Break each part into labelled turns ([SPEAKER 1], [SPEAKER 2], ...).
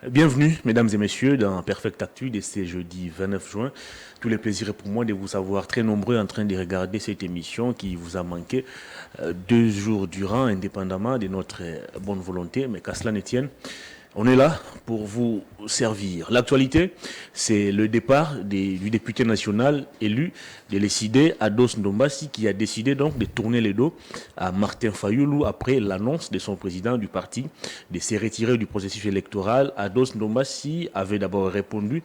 [SPEAKER 1] Bienvenue, mesdames et messieurs, dans Perfect Actu de ce jeudi 29 juin. Tous les plaisirs pour moi de vous savoir très nombreux en train de regarder cette émission qui vous a manqué 2 jours durant, indépendamment de notre bonne volonté, mais qu'à cela ne tienne. On est là pour vous servir. L'actualité, c'est le départ du député national élu de l'ECD, Ados Ndombassi, qui a décidé donc de tourner le dos à Martin Fayoulou après l'annonce de son président du parti de se retirer du processus électoral. Ados Ndombassi avait d'abord répondu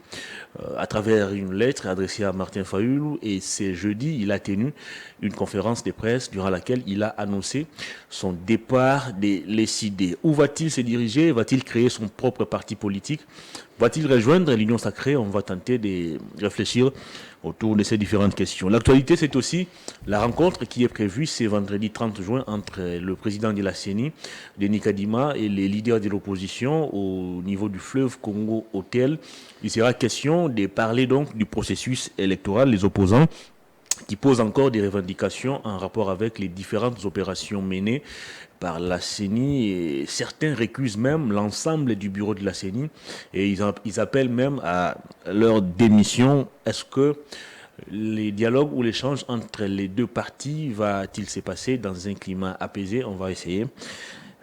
[SPEAKER 1] à travers une lettre adressée à Martin Fayoulou et ce jeudi, il a tenu une conférence de presse durant laquelle il a annoncé son départ de l'ECD. Où va-t-il se diriger? Va-t-il créer son propre parti politique? Va-t-il rejoindre l'Union sacrée? On va tenter de réfléchir autour de ces différentes questions. L'actualité, c'est aussi la rencontre qui est prévue ce vendredi 30 juin entre le président de la CENI, Denis Kadima, et les leaders de l'opposition au niveau du fleuve Congo Hôtel. Il sera question de parler donc du processus électoral. Les opposants qui posent encore des revendications en rapport avec les différentes opérations menées par la CENI, et certains récusent même l'ensemble du bureau de la CENI et ils appellent même à leur démission. Est-ce que les dialogues ou l'échange entre les deux parties va-t-il se passer dans un climat apaisé? On va essayer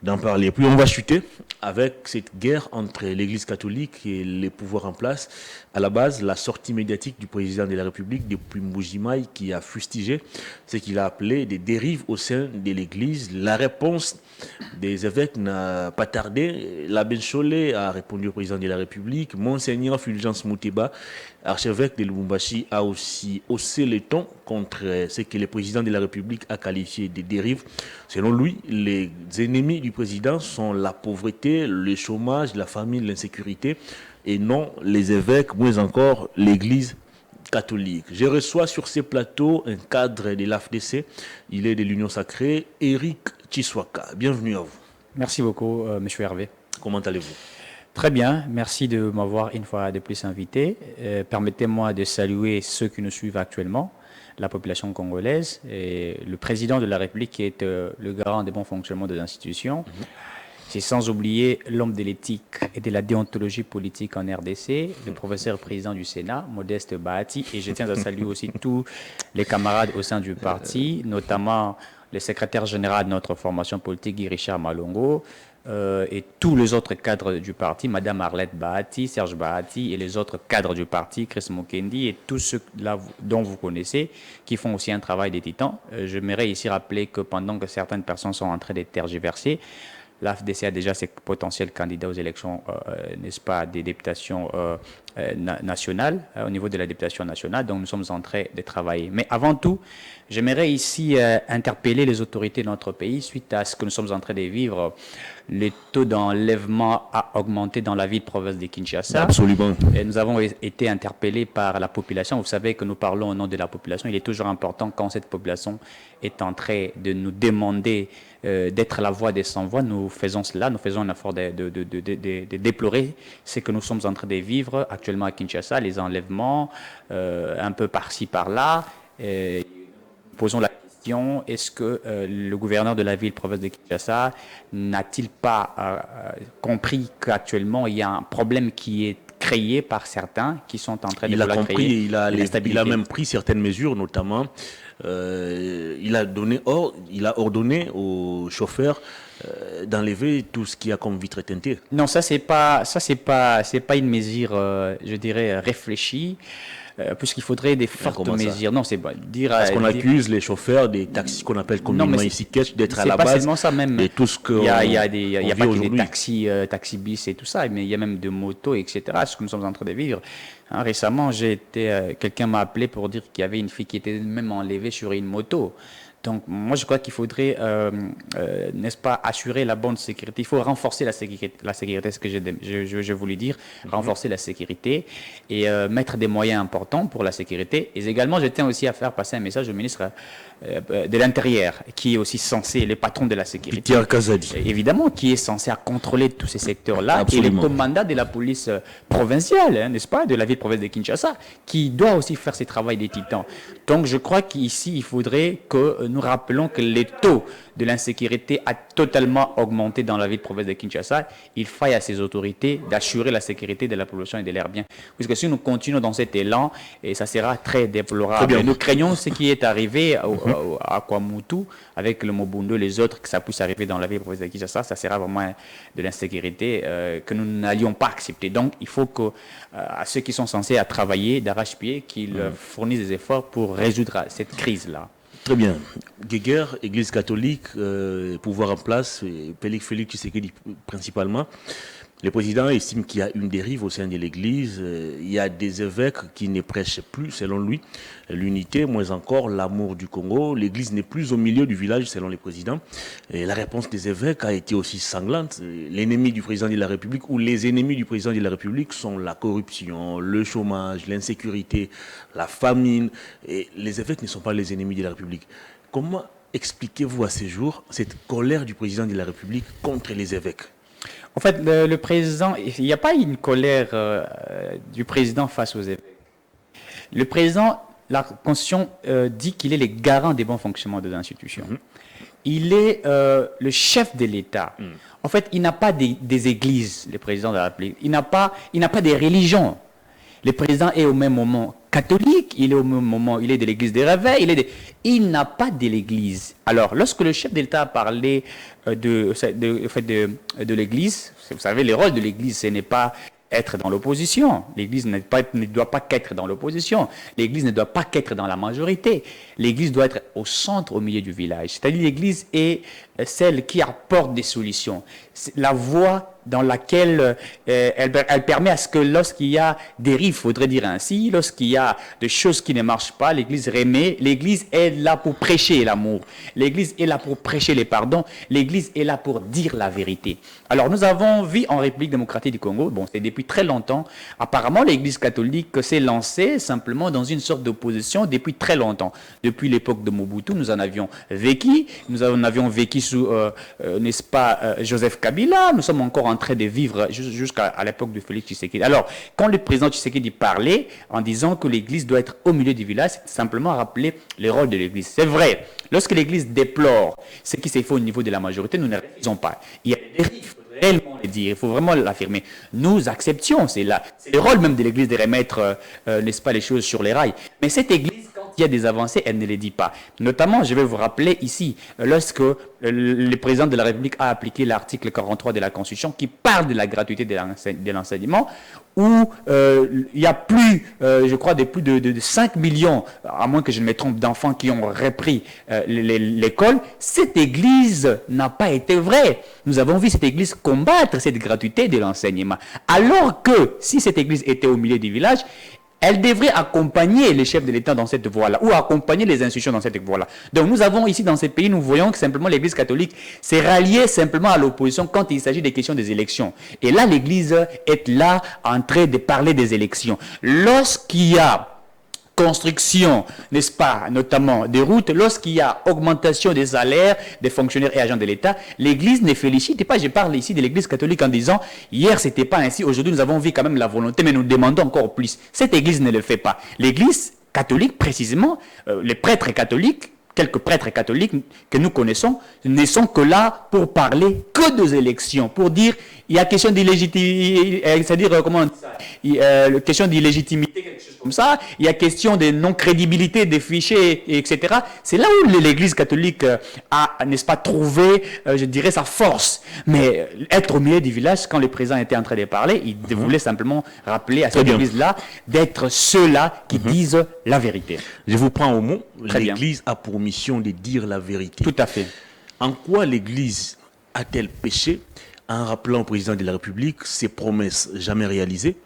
[SPEAKER 1] d'en parler. Puis on va chuter avec cette guerre entre l'Église catholique et les pouvoirs en place. À la base, la sortie médiatique du président de la République depuis Mbujimaï qui a fustigé ce qu'il a appelé des dérives au sein de l'Église. La réponse des évêques n'a pas tardé. L'abbé Cholé a répondu au président de la République. Monseigneur Fulgence Mouteba, archevêque de Lubumbashi, a aussi haussé le ton contre ce que le président de la République a qualifié de dérives. Selon lui, les ennemis du président sont la pauvreté, le chômage, la famine, l'insécurité, et non les évêques, moins encore l'Église catholique. Je reçois sur ces plateaux un cadre de l'AFDC, il est de l'Union sacrée, Eric Chiswaka. Bienvenue à vous.
[SPEAKER 2] Merci beaucoup, Monsieur Hervé.
[SPEAKER 1] Comment allez-vous?
[SPEAKER 2] Très bien, merci de m'avoir une fois de plus invité. Permettez-moi de saluer ceux qui nous suivent actuellement, la population congolaise, et le président de la République qui est le garant des bons fonctionnements des institutions. C'est sans oublier l'homme de l'éthique et de la déontologie politique en RDC, le professeur président du Sénat, Modeste Bahati. Et je tiens à saluer aussi tous les camarades au sein du parti, notamment le secrétaire général de notre formation politique, Guy Richard Malongo, et tous les autres cadres du parti, Madame Arlette Bahati, Serge Bahati et les autres cadres du parti, Chris Mukendi et tous ceux là dont vous connaissez, qui font aussi un travail des titans. J'aimerais ici rappeler que pendant que certaines personnes sont en train de tergiverser, l'AFDC a déjà ses potentiels candidats aux élections, n'est-ce pas, des députations nationales, au niveau de la députation nationale. Donc nous sommes en train de travailler. Mais avant tout, j'aimerais ici interpeller les autorités de notre pays suite à ce que nous sommes en train de vivre. Le taux d'enlèvement a augmenté dans la ville-province de Kinshasa.
[SPEAKER 1] Absolument.
[SPEAKER 2] Et nous avons été interpellés par la population. Vous savez que nous parlons au nom de la population. Il est toujours important quand cette population est en train de nous demander d'être la voix des sans-voix. Nous faisons cela, nous faisons un effort de déplorer ce que nous sommes en train de vivre actuellement à Kinshasa, les enlèvements, un peu par-ci, par-là. Posons la question, est-ce que le gouverneur de la ville-province de Kinshasa n'a-t-il pas compris qu'actuellement il y a un problème qui est créé par certains qui sont en train de
[SPEAKER 1] Il a compris,
[SPEAKER 2] créer
[SPEAKER 1] il a même pris certaines mesures, notamment il a ordonné aux chauffeurs d'enlever tout ce qu'il y a comme vitre teintée.
[SPEAKER 2] Non, c'est pas une mesure, je dirais, réfléchie. Puisqu'il faudrait des fortes mesures. Non, c'est pas dire.
[SPEAKER 1] Parce qu'on accuse les chauffeurs des taxis qu'on appelle communément ici cash d'être à la base.
[SPEAKER 2] C'est pas seulement ça même.
[SPEAKER 1] Et tout ce que
[SPEAKER 2] il y a pas que des taxis bis et tout ça, mais il y a même des motos, etc. Ce que nous sommes en train de vivre. Hein, récemment, quelqu'un m'a appelé pour dire qu'il y avait une fille qui était même enlevée sur une moto. Donc, moi, je crois qu'il faudrait, n'est-ce pas, assurer la bonne sécurité. Il faut renforcer la sécurité, ce que je voulais dire, renforcer la sécurité et mettre des moyens importants pour la sécurité. Et également, je tiens aussi à faire passer un message au ministre de l'Intérieur, qui est aussi censé, le patron de la sécurité.
[SPEAKER 1] Pierre Kazadi.
[SPEAKER 2] Évidemment, qui est censé contrôler tous ces secteurs-là. Absolument. Et le commandant de la police provinciale, hein, n'est-ce pas, de la ville-province de Kinshasa, qui doit aussi faire ce travail des titans. Donc, je crois qu'ici, il faudrait que nous rappelons que les taux de l'insécurité a totalement augmenté dans la ville de province de Kinshasa, il faille à ces autorités d'assurer la sécurité de la population et de leurs biens. Puisque si nous continuons dans cet élan, et ça sera très déplorable. Et nous craignons ce qui est arrivé à Kwamutu avec le Mobundo, les autres, que ça puisse arriver dans la ville de province de Kinshasa. Ça sera vraiment de l'insécurité que nous n'allions pas accepter. Donc, il faut que à ceux qui sont censés à travailler d'arrache-pied, qu'ils fournissent des efforts pour résoudre cette crise-là.
[SPEAKER 1] Très bien. Guéguerre, Église catholique, pouvoir en place, Félix Tshisekedi principalement. Le président estime qu'il y a une dérive au sein de l'Église. Il y a des évêques qui ne prêchent plus, selon lui, l'unité, moins encore l'amour du Congo. L'Église n'est plus au milieu du village, selon le président. Et la réponse des évêques a été aussi sanglante. L'ennemi du président de la République ou les ennemis du président de la République sont la corruption, le chômage, l'insécurité, la famine. Et les évêques ne sont pas les ennemis de la République. Comment expliquez-vous à ces jours cette colère du président de la République contre les évêques ?
[SPEAKER 2] En fait, le président, il n'y a pas une colère du président face aux évêques. Le président, la Constitution dit qu'il est le garant des bons fonctionnements de l'institution. Il est le chef de l'État. En fait, il n'a pas des églises, le président de la République. Il n'a pas des religions. Le président est au même moment catholique, il est au même moment, il est de l'église des réveils, il n'a pas de l'église. Alors, lorsque le chef de l'État a parlé de l'église, vous savez, le rôle de l'église, ce n'est pas être dans l'opposition. L'église ne doit pas qu'être dans l'opposition. L'église ne doit pas qu'être dans la majorité. L'église doit être au centre, au milieu du village. C'est-à-dire l'église est celle qui apporte des solutions. La voie dans laquelle elle permet à ce que lorsqu'il y a dérive, faudrait dire ainsi, lorsqu'il y a des choses qui ne marchent pas, l'église remet, l'église est là pour prêcher l'amour, l'église est là pour prêcher les pardons, l'église est là pour dire la vérité. Alors nous avons vu en République démocratique du Congo, bon c'est depuis très longtemps, apparemment l'église catholique s'est lancée simplement dans une sorte d'opposition depuis très longtemps. Depuis l'époque de Mobutu, nous en avions vécu sous, n'est-ce pas, Joseph Kabila, nous sommes encore en train de vivre jusqu'à l'époque de Félix Tshisekedi. Alors, quand le président Tshisekedi parlait en disant que l'Église doit être au milieu du village, c'est simplement rappeler le rôle de l'Église. C'est vrai, lorsque l'Église déplore ce qui s'est fait au niveau de la majorité, nous ne refusons pas. Il y a des dérives, il faut réellement le dire, il faut vraiment l'affirmer. Nous acceptions, c'est le rôle même de l'Église de remettre, n'est-ce pas, les choses sur les rails. Mais cette Église, quand il y a des avancées, elle ne les dit pas. Notamment, je vais vous rappeler ici, lorsque le président de la République a appliqué l'article 43 de la Constitution qui parle de la gratuité de l'enseignement, où il y a plus, je crois, plus de 5 millions, à moins que je ne me trompe, d'enfants qui ont repris l'école. Cette Église n'a pas été vraie. Nous avons vu cette Église combattre cette gratuité de l'enseignement. Alors que, si cette Église était au milieu du village, elle devrait accompagner les chefs de l'État dans cette voie-là, ou accompagner les institutions dans cette voie-là. Donc nous avons ici dans ces pays, nous voyons que simplement l'Église catholique s'est ralliée simplement à l'opposition quand il s'agit des questions des élections. Et là, l'Église est là en train de parler des élections. Lorsqu'il y a construction, n'est-ce pas, notamment des routes, lorsqu'il y a augmentation des salaires des fonctionnaires et agents de l'État, l'Église ne félicite pas. Je parle ici de l'Église catholique en disant, hier c'était pas ainsi, aujourd'hui nous avons vu quand même la volonté, mais nous demandons encore plus. Cette Église ne le fait pas. L'Église catholique, précisément, les prêtres catholiques, quelques prêtres catholiques que nous connaissons, ne sont que là pour parler que des élections, pour dire, il y a question d'illégitimité, c'est-à-dire, comment on dit ça, question d'illégitimité, quelque chose comme ça, il y a question de non-crédibilité des fichiers, etc. C'est là où l'Église catholique a, n'est-ce pas, trouvé, je dirais, sa force. Mais être au milieu du village, quand le président était en train de parler, il voulait simplement rappeler à cette Église-là d'être ceux-là qui disent la vérité.
[SPEAKER 1] Je vous prends au mot. L'Église a pour mission de dire la vérité.
[SPEAKER 2] Tout à fait.
[SPEAKER 1] En quoi l'Église a-t-elle péché en rappelant au président de la République ses promesses jamais réalisées?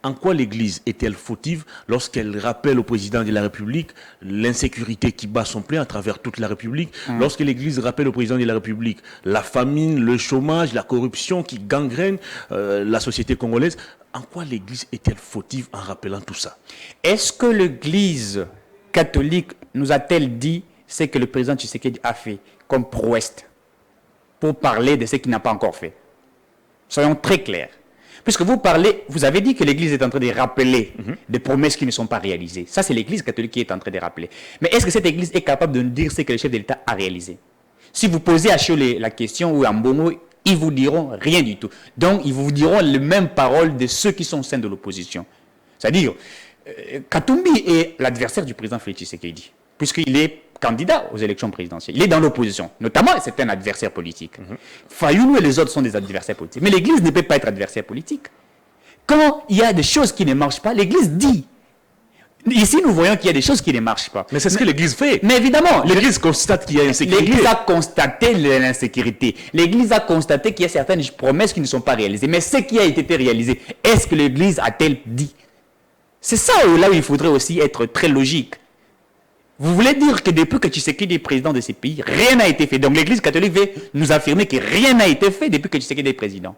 [SPEAKER 1] En quoi l'Église est-elle fautive lorsqu'elle rappelle au président de la République l'insécurité qui bat son plein à travers toute la République? Lorsque l'Église rappelle au président de la République la famine, le chômage, la corruption qui gangrène la société congolaise, en quoi l'Église est-elle fautive en rappelant tout ça?
[SPEAKER 2] Est-ce que l'Église catholique nous a-t-elle dit ce que le président Tshisekedi a fait comme prouesse pour parler de ce qu'il n'a pas encore fait? Soyons très clairs. Puisque vous avez dit que l'Église est en train de rappeler des promesses qui ne sont pas réalisées. Ça, c'est l'Église catholique qui est en train de rappeler. Mais est-ce que cette Église est capable de nous dire ce que le chef de l'État a réalisé? Si vous posez à Cholet la question ou à Mbongo, ils vous diront rien du tout. Donc, ils vous diront les mêmes paroles de ceux qui sont au sein de l'opposition. C'est-à-dire, Katumbi est l'adversaire du président Félix Tshisekedi, puisqu'il est candidat aux élections présidentielles. Il est dans l'opposition. Notamment, c'est un adversaire politique. Fayoulou et les autres sont des adversaires politiques. Mais l'Église ne peut pas être adversaire politique. Quand il y a des choses qui ne marchent pas, l'Église dit. Ici, nous voyons qu'il y a des choses qui ne marchent pas.
[SPEAKER 1] Mais c'est ce que l'Église fait.
[SPEAKER 2] Mais évidemment,
[SPEAKER 1] l'Église constate qu'il y a insécurité.
[SPEAKER 2] L'Église a constaté l'insécurité. L'Église a constaté qu'il y a certaines promesses qui ne sont pas réalisées. Mais ce qui a été réalisé, est-ce que l'Église a-t-elle dit? C'est ça là où il faudrait aussi être très logique. Vous voulez dire que depuis que Tshisekedi est président de ces pays, rien n'a été fait. Donc l'Église catholique veut nous affirmer que rien n'a été fait depuis que Tshisekedi est président.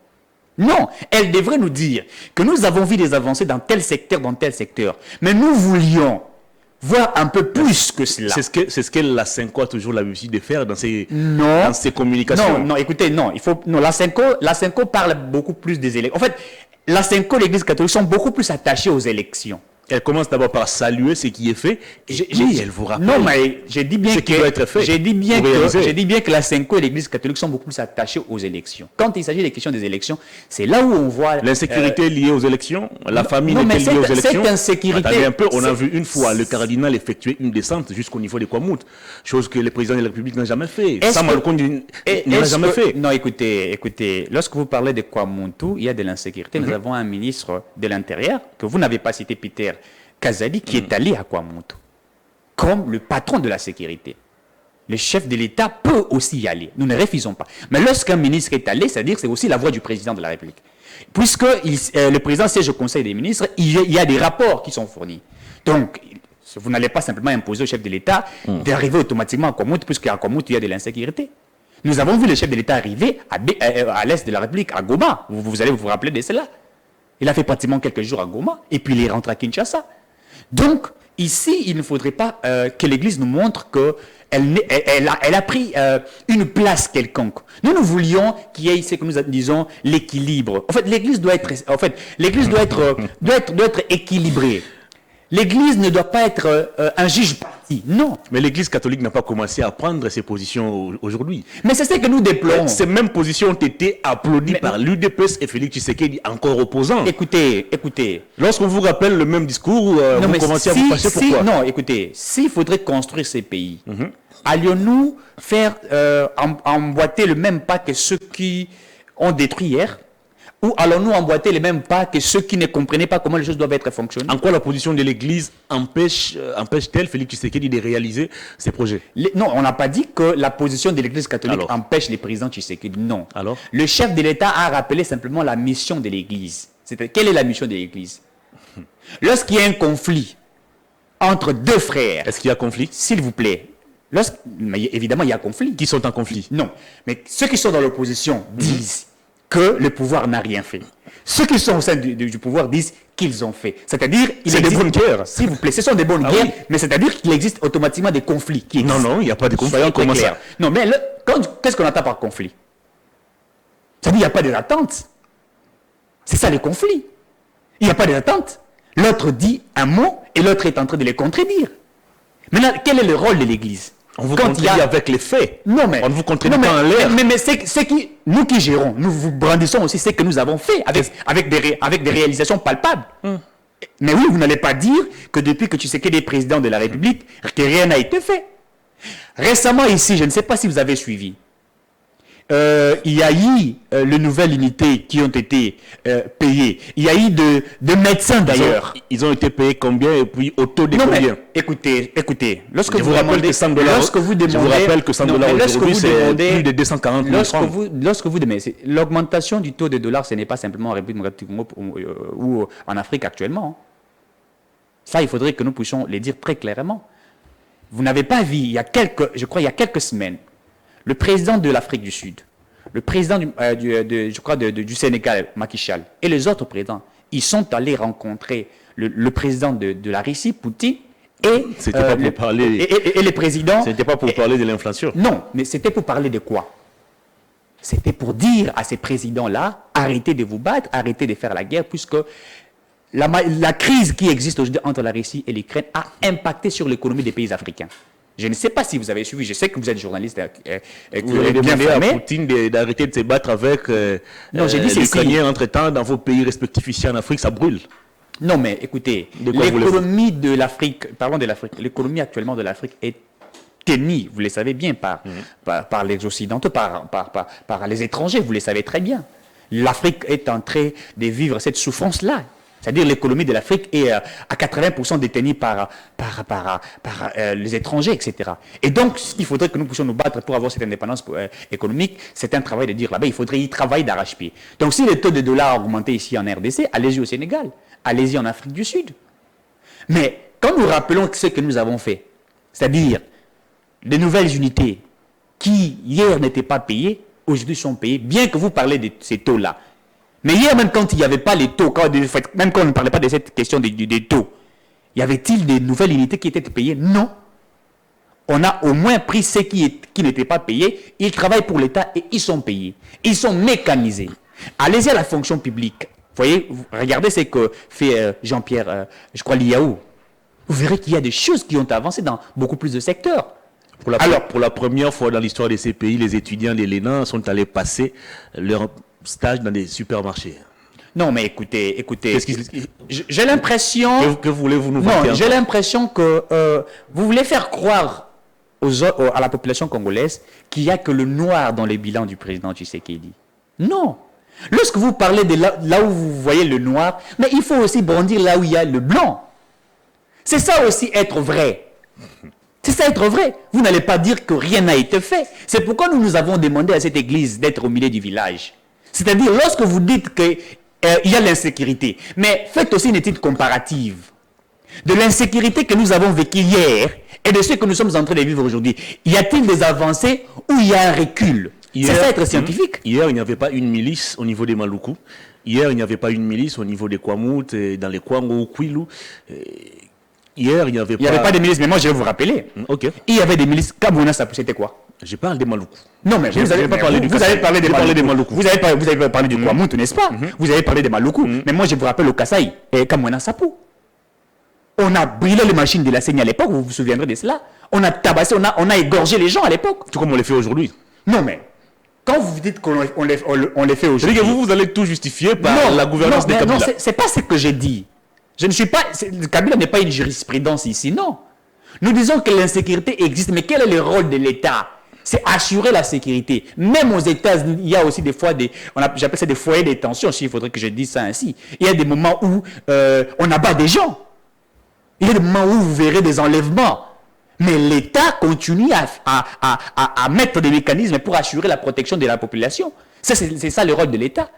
[SPEAKER 2] Non, elle devrait nous dire que nous avons vu des avancées dans tel secteur. Mais nous voulions voir un peu plus que cela.
[SPEAKER 1] C'est ce que la Senko a toujours l'habitude de faire dans ses communications.
[SPEAKER 2] Non, écoutez, non. La Senko parle beaucoup plus des élections. En fait, la Senko et l'Église catholique sont beaucoup plus attachées aux élections.
[SPEAKER 1] Elle commence d'abord par saluer ce qui est fait, et elle vous rappelle
[SPEAKER 2] non, mais j'ai dit bien
[SPEAKER 1] ce qui doit être fait.
[SPEAKER 2] J'ai dit bien que la Senko et l'Église catholique sont beaucoup plus attachées aux élections. Quand il s'agit des questions des élections, c'est là où on voit
[SPEAKER 1] l'insécurité liée aux élections, la famine est liée aux élections.
[SPEAKER 2] Cette insécurité.
[SPEAKER 1] Attendez un peu, on a vu une fois le cardinal effectuer une descente jusqu'au niveau des Kwamout, chose que le président de la République n'a jamais fait. Ça, Malkoun n'a jamais fait.
[SPEAKER 2] Non, écoutez, lorsque vous parlez de Kwamoutou, il y a de l'insécurité. Nous avons un ministre de l'Intérieur que vous n'avez pas cité, Peter Kazadi, qui est allé à Kwamoutou comme le patron de la sécurité. Le chef de l'État peut aussi y aller. Nous ne refusons pas. Mais lorsqu'un ministre est allé, c'est-à-dire que c'est aussi la voix du président de la République. Puisque le président siège au Conseil des ministres, il y a des rapports qui sont fournis. Donc, vous n'allez pas simplement imposer au chef de l'État d'arriver automatiquement à Kwamoutou, puisqu'à Kwamoutou, il y a de l'insécurité. Nous avons vu le chef de l'État arriver à l'est de la République, à Goma. Vous allez vous rappeler de cela. Il a fait pratiquement quelques jours à Goma, et puis il est rentré à Kinshasa. Donc, ici, il ne faudrait pas que l'Église nous montre qu'elle a pris une place quelconque. Nous voulions qu'il y ait ce que nous disons l'équilibre. En fait, l'Église doit être équilibrée. L'Église ne doit pas être un juge parti, non.
[SPEAKER 1] Mais l'Église catholique n'a pas commencé à prendre ses positions aujourd'hui.
[SPEAKER 2] Mais c'est ce que nous déplorons.
[SPEAKER 1] Ces mêmes positions ont été applaudies par l'UDPS et Félix Tshisekedi, encore opposant.
[SPEAKER 2] Écoutez.
[SPEAKER 1] Lorsqu'on vous rappelle le même discours, vous commencez à vous fâcher pourquoi?
[SPEAKER 2] Non, écoutez, s'il faudrait construire ces pays, allions-nous faire emboîter le même pas que ceux qui ont détruit hier? Ou allons-nous emboîter les mêmes pas que ceux qui ne comprenaient pas comment les choses doivent être fonctionnées?
[SPEAKER 1] En quoi la position de l'Église empêche-t-elle Félix Tshisekedi de réaliser ses projets?
[SPEAKER 2] Non, on n'a pas dit que la position de l'Église catholique empêche les présidents Tshisekedi. Non.
[SPEAKER 1] Alors?
[SPEAKER 2] Le chef de l'État a rappelé simplement la mission de l'Église. Quelle est la mission de l'Église? Lorsqu'il y a un conflit entre deux frères...
[SPEAKER 1] Est-ce qu'il y a conflit?
[SPEAKER 2] S'il vous plaît. Mais évidemment, il y a conflit.
[SPEAKER 1] Qui sont en conflit?
[SPEAKER 2] Non. Mais ceux qui sont dans l'opposition disent que le pouvoir n'a rien fait. Ceux qui sont au sein du pouvoir disent qu'ils ont fait. C'est-à-dire...
[SPEAKER 1] C'est des bonnes guerres.
[SPEAKER 2] S'il vous plaît, ce sont des bonnes guerres, oui. Mais c'est-à-dire qu'il existe automatiquement des conflits.
[SPEAKER 1] Non, il n'y a pas de conflit.
[SPEAKER 2] Comment ça? Non, mais qu'est-ce qu'on entend par conflit? Ça veut dire qu'il n'y a pas d'attente. C'est ça le conflit. Il n'y a pas d'attente. L'autre dit un mot et l'autre est en train de les contredire. Maintenant, quel est le rôle de l'Église?
[SPEAKER 1] On vous contredit avec les faits.
[SPEAKER 2] Non, mais,
[SPEAKER 1] on ne vous contredit pas en l'air.
[SPEAKER 2] Mais nous qui gérons, nous vous brandissons aussi ce que nous avons fait avec des réalisations palpables. Mais oui, vous n'allez pas dire que depuis que Tshisekedi est président de la République, que rien n'a été fait. Récemment ici, je ne sais pas si vous avez suivi, il y a eu les nouvelles unités qui ont été payées. Il y a eu de médecins d'ailleurs.
[SPEAKER 1] Ils ont été payés combien et puis au taux de combien?
[SPEAKER 2] Écoutez, lorsque
[SPEAKER 1] je vous rappelle que 100 dollars, je vous rappelle que 100 dollars aujourd'hui, c'est plus de 240 000 francs.
[SPEAKER 2] Lorsque vous demandez, l'augmentation du taux de dollars, ce n'est pas simplement en République ou en Afrique actuellement. Ça, il faudrait que nous puissions le dire très clairement. Vous n'avez pas vu, il y a quelques semaines, le président de l'Afrique du Sud, le président du Sénégal, Macky Sall, et les autres présidents, ils sont allés rencontrer le président de la Russie, Poutine, et les présidents.
[SPEAKER 1] C'était pas pour parler de l'inflation.
[SPEAKER 2] Non, mais c'était pour parler de quoi? C'était pour dire à ces présidents-là, arrêtez de vous battre, arrêtez de faire la guerre, puisque la crise qui existe aujourd'hui entre la Russie et l'Ukraine a impacté sur l'économie des pays africains. Je ne sais pas si vous avez suivi, je sais que vous êtes journaliste.
[SPEAKER 1] Vous avez demandé à Poutine d'arrêter de se battre avec les Ukrainiens entre-temps dans vos pays respectifs ici en Afrique, ça brûle.
[SPEAKER 2] Non, mais écoutez, l'économie de l'Afrique, parlons de l'Afrique, l'économie actuellement de l'Afrique est tenue, vous le savez bien, par les Occidentaux, par les étrangers, vous le savez très bien. L'Afrique est en train de vivre cette souffrance-là. C'est-à-dire l'économie de l'Afrique est à 80% détenue par les étrangers, etc. Et donc, il faudrait que nous puissions nous battre pour avoir cette indépendance économique. C'est un travail de dire là-bas, il faudrait y travailler d'arrache-pied. Donc, si le taux de dollar a augmenté ici en RDC, allez-y au Sénégal, allez-y en Afrique du Sud. Mais quand nous rappelons ce que nous avons fait, c'est-à-dire les nouvelles unités qui, hier, n'étaient pas payées, aujourd'hui sont payées, bien que vous parlez de ces taux-là. Mais hier, même quand il n'y avait pas les taux, même quand on ne parlait pas de cette question des taux, y avait-il des nouvelles unités qui étaient payées? Non. On a au moins pris ceux qui n'étaient pas payés, ils travaillent pour l'État et ils sont payés. Ils sont mécanisés. Allez-y à la fonction publique. Vous voyez, regardez ce que fait Jean-Pierre, je crois, Liaou. Vous verrez qu'il y a des choses qui ont avancé dans beaucoup plus de secteurs.
[SPEAKER 1] Pour la première fois dans l'histoire de ces pays, les étudiants de l'ENA sont allés passer leur stage dans des supermarchés.
[SPEAKER 2] Non, mais écoutez, j'ai l'impression...
[SPEAKER 1] Que voulez-vous nous vanter?
[SPEAKER 2] Non, j'ai l'impression que vous voulez faire croire à la population congolaise qu'il n'y a que le noir dans les bilans du président Tshisekedi. Non. Lorsque vous parlez de là où vous voyez le noir, mais il faut aussi bondir là où il y a le blanc. C'est ça aussi être vrai. C'est ça être vrai. Vous n'allez pas dire que rien n'a été fait. C'est pourquoi nous avons demandé à cette église d'être au milieu du village. C'est-à-dire, lorsque vous dites qu'il y a l'insécurité, mais faites aussi une étude comparative de l'insécurité que nous avons vécue hier et de ce que nous sommes en train de vivre aujourd'hui. Y a-t-il des avancées ou il y a un recul? C'est ça être scientifique.
[SPEAKER 1] Hier, il n'y avait pas une milice au niveau des Maluku. Hier, il n'y avait pas une milice au niveau des Kwamout, dans les Kwango, Kwilu. Hier, il n'y avait pas...
[SPEAKER 2] Il n'y avait pas de milices, mais moi, je vais vous rappeler.
[SPEAKER 1] Ok.
[SPEAKER 2] Il y avait des milices. Kamuna, c'était quoi?
[SPEAKER 1] Je parle des Maluku.
[SPEAKER 2] Non, mais vous avez parlé des Maluku. Vous avez parlé du Kwamout, n'est-ce pas? Vous avez parlé des Maluku. Mais moi, je vous rappelle au Kasaï et Kamuna Sapou. On a brûlé les machines de la saignée à l'époque, vous vous souviendrez de cela. On a tabassé, on a égorgé les gens à l'époque.
[SPEAKER 1] Tout comme on les fait aujourd'hui.
[SPEAKER 2] Non, mais quand vous dites qu'on les fait aujourd'hui...
[SPEAKER 1] C'est-à-dire que vous allez tout justifier par la gouvernance des Kabila.
[SPEAKER 2] Non, c'est pas ce que j'ai dit. Je ne suis pas... Kabila n'est pas une jurisprudence ici, non. Nous disons que l'insécurité existe, mais quel est le rôle de l'État? C'est assurer la sécurité. Même aux États-Unis, il y a aussi des fois j'appelle ça des foyers de tension, s'il faudrait que je dise ça ainsi. Il y a des moments où on abat des gens. Il y a des moments où vous verrez des enlèvements. Mais l'État continue à mettre des mécanismes pour assurer la protection de la population. C'est ça le rôle de l'État.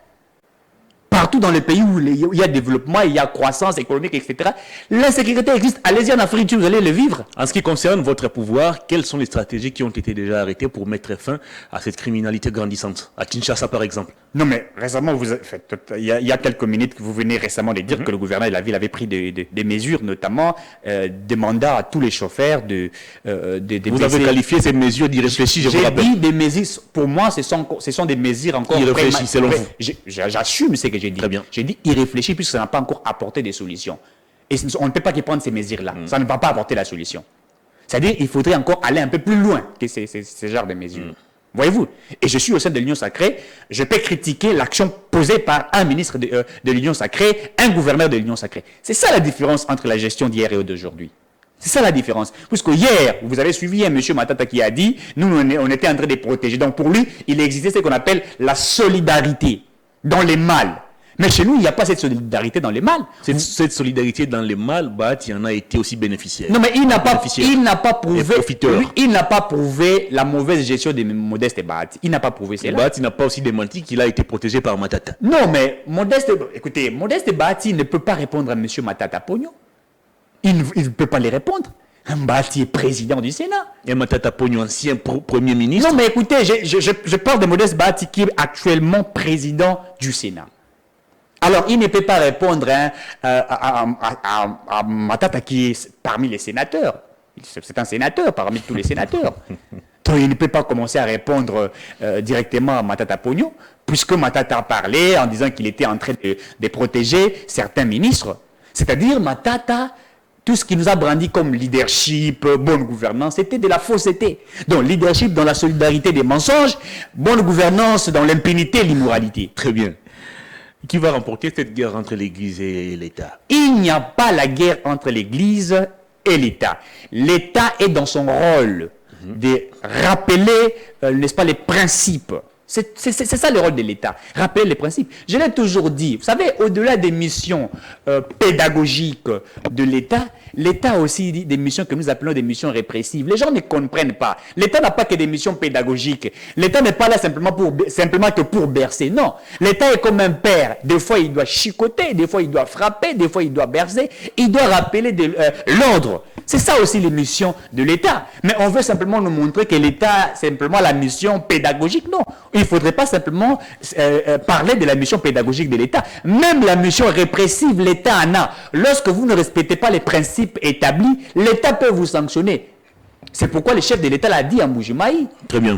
[SPEAKER 2] Partout dans les pays où il y a développement, il y a croissance économique, etc., l'insécurité existe. Allez-y en Afrique, vous allez le vivre.
[SPEAKER 1] En ce qui concerne votre pouvoir, quelles sont les stratégies qui ont été déjà arrêtées pour mettre fin à cette criminalité grandissante? À Kinshasa, par exemple.
[SPEAKER 2] Non, mais récemment, il y a quelques minutes que vous venez récemment de dire que le gouverneur de la ville avait pris des mesures, notamment demandant à tous les chauffeurs de
[SPEAKER 1] vous avez qualifié ces mesures d'irréfléchies, je vous rappelle.
[SPEAKER 2] J'ai dit des mesures, pour moi, ce sont des mesures encore...
[SPEAKER 1] Irréfléchies, selon vous.
[SPEAKER 2] J'assume ce que j'ai dit.
[SPEAKER 1] Très bien.
[SPEAKER 2] J'ai dit irréfléchi puisque ça n'a pas encore apporté des solutions. Et on ne peut pas prendre ces mesures-là. Ça ne va pas apporter la solution. C'est-à-dire qu'il faudrait encore aller un peu plus loin que ces genres de mesures. Voyez-vous? Et je suis au sein de l'Union Sacrée, je peux critiquer l'action posée par un ministre de l'Union Sacrée, un gouverneur de l'Union Sacrée. C'est ça la différence entre la gestion d'hier et d'aujourd'hui. C'est ça la différence. Puisque hier, vous avez suivi un monsieur Matata qui a dit, nous, on était en train de protéger. Donc pour lui, il existait ce qu'on appelle la solidarité dans les mal. Mais chez nous, il n'y a pas cette solidarité dans les mal.
[SPEAKER 1] Cette solidarité dans les mal, il y en a été aussi bénéficiaire.
[SPEAKER 2] Non, mais il n'a pas prouvé la mauvaise gestion de Modeste Bahati. Il n'a pas prouvé cela.
[SPEAKER 1] Bahati n'a pas aussi démenti qu'il a été protégé par Matata.
[SPEAKER 2] Non, mais Modeste Bahati ne peut pas répondre à M. Matata Pogno. Il ne peut pas les répondre. Bahati est président du Sénat.
[SPEAKER 1] Et Matata Pogno, ancien premier ministre.
[SPEAKER 2] Non, mais écoutez, je parle de Modeste Bahati qui est actuellement président du Sénat. Alors, il ne peut pas répondre à Matata qui est parmi les sénateurs. C'est un sénateur parmi tous les sénateurs. Donc, il ne peut pas commencer à répondre directement à Matata Pogno, puisque Matata a parlé en disant qu'il était en train de protéger certains ministres. C'est-à-dire, Matata, tout ce qui nous a brandi comme leadership, bonne gouvernance, c'était de la fausseté. Donc, leadership dans la solidarité des mensonges, bonne gouvernance dans l'impunité et l'immoralité.
[SPEAKER 1] Très bien. Qui va remporter cette guerre entre l'Église et l'État?
[SPEAKER 2] Il n'y a pas la guerre entre l'Église et l'État. L'État est dans son rôle de rappeler, n'est-ce pas, les principes. C'est ça le rôle de l'État, rappeler les principes. Je l'ai toujours dit, vous savez, au-delà des missions pédagogiques de l'État, l'État a aussi des missions que nous appelons des missions répressives. Les gens ne comprennent pas. L'État n'a pas que des missions pédagogiques. L'État n'est pas là simplement que pour bercer. Non, l'État est comme un père. Des fois, il doit chicoter, des fois, il doit frapper, des fois, il doit bercer. Il doit rappeler l'ordre. C'est ça aussi les missions de l'État. Mais on veut simplement nous montrer que l'État, c'est simplement la mission pédagogique. Non, il ne faudrait pas simplement parler de la mission pédagogique de l'État. Même la mission répressive, l'État en a. Lorsque vous ne respectez pas les principes établis, l'État peut vous sanctionner. C'est pourquoi le chef de l'État l'a dit à Mbuji-Mayi,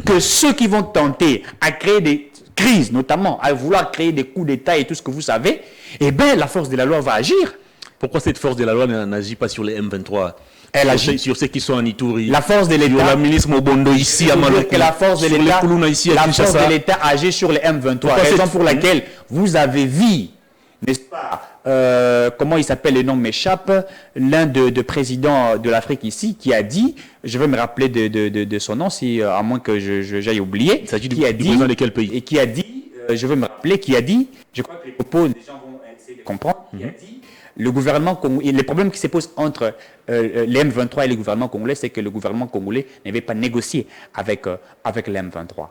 [SPEAKER 2] que ceux qui vont tenter à créer des crises, notamment à vouloir créer des coups d'État et tout ce que vous savez, eh bien, la force de la loi va agir.
[SPEAKER 1] Pourquoi cette force de la loi n'agit pas sur les M23?
[SPEAKER 2] Elle agit
[SPEAKER 1] sur ceux qui sont en Ituri.
[SPEAKER 2] La force de l'État.
[SPEAKER 1] Sur la milice Mobondo ici à Malako.
[SPEAKER 2] La force de l'État agit sur les M23. Raison pour laquelle vous avez vu, n'est-ce pas, comment il s'appelle, le nom m'échappe, l'un de présidents de l'Afrique ici, qui a dit, je vais me rappeler de son nom, si, à moins que j'aille oublier.
[SPEAKER 1] Il s'agit du président de quel pays?
[SPEAKER 2] Et qui a dit, je vais me rappeler, qui a dit, je crois que les propos, les gens vont essayer de comprendre, qui a dit, le gouvernement congolais, les problèmes qui se posent entre les M23 et le gouvernement congolais, c'est que le gouvernement congolais n'avait pas négocié avec les M23.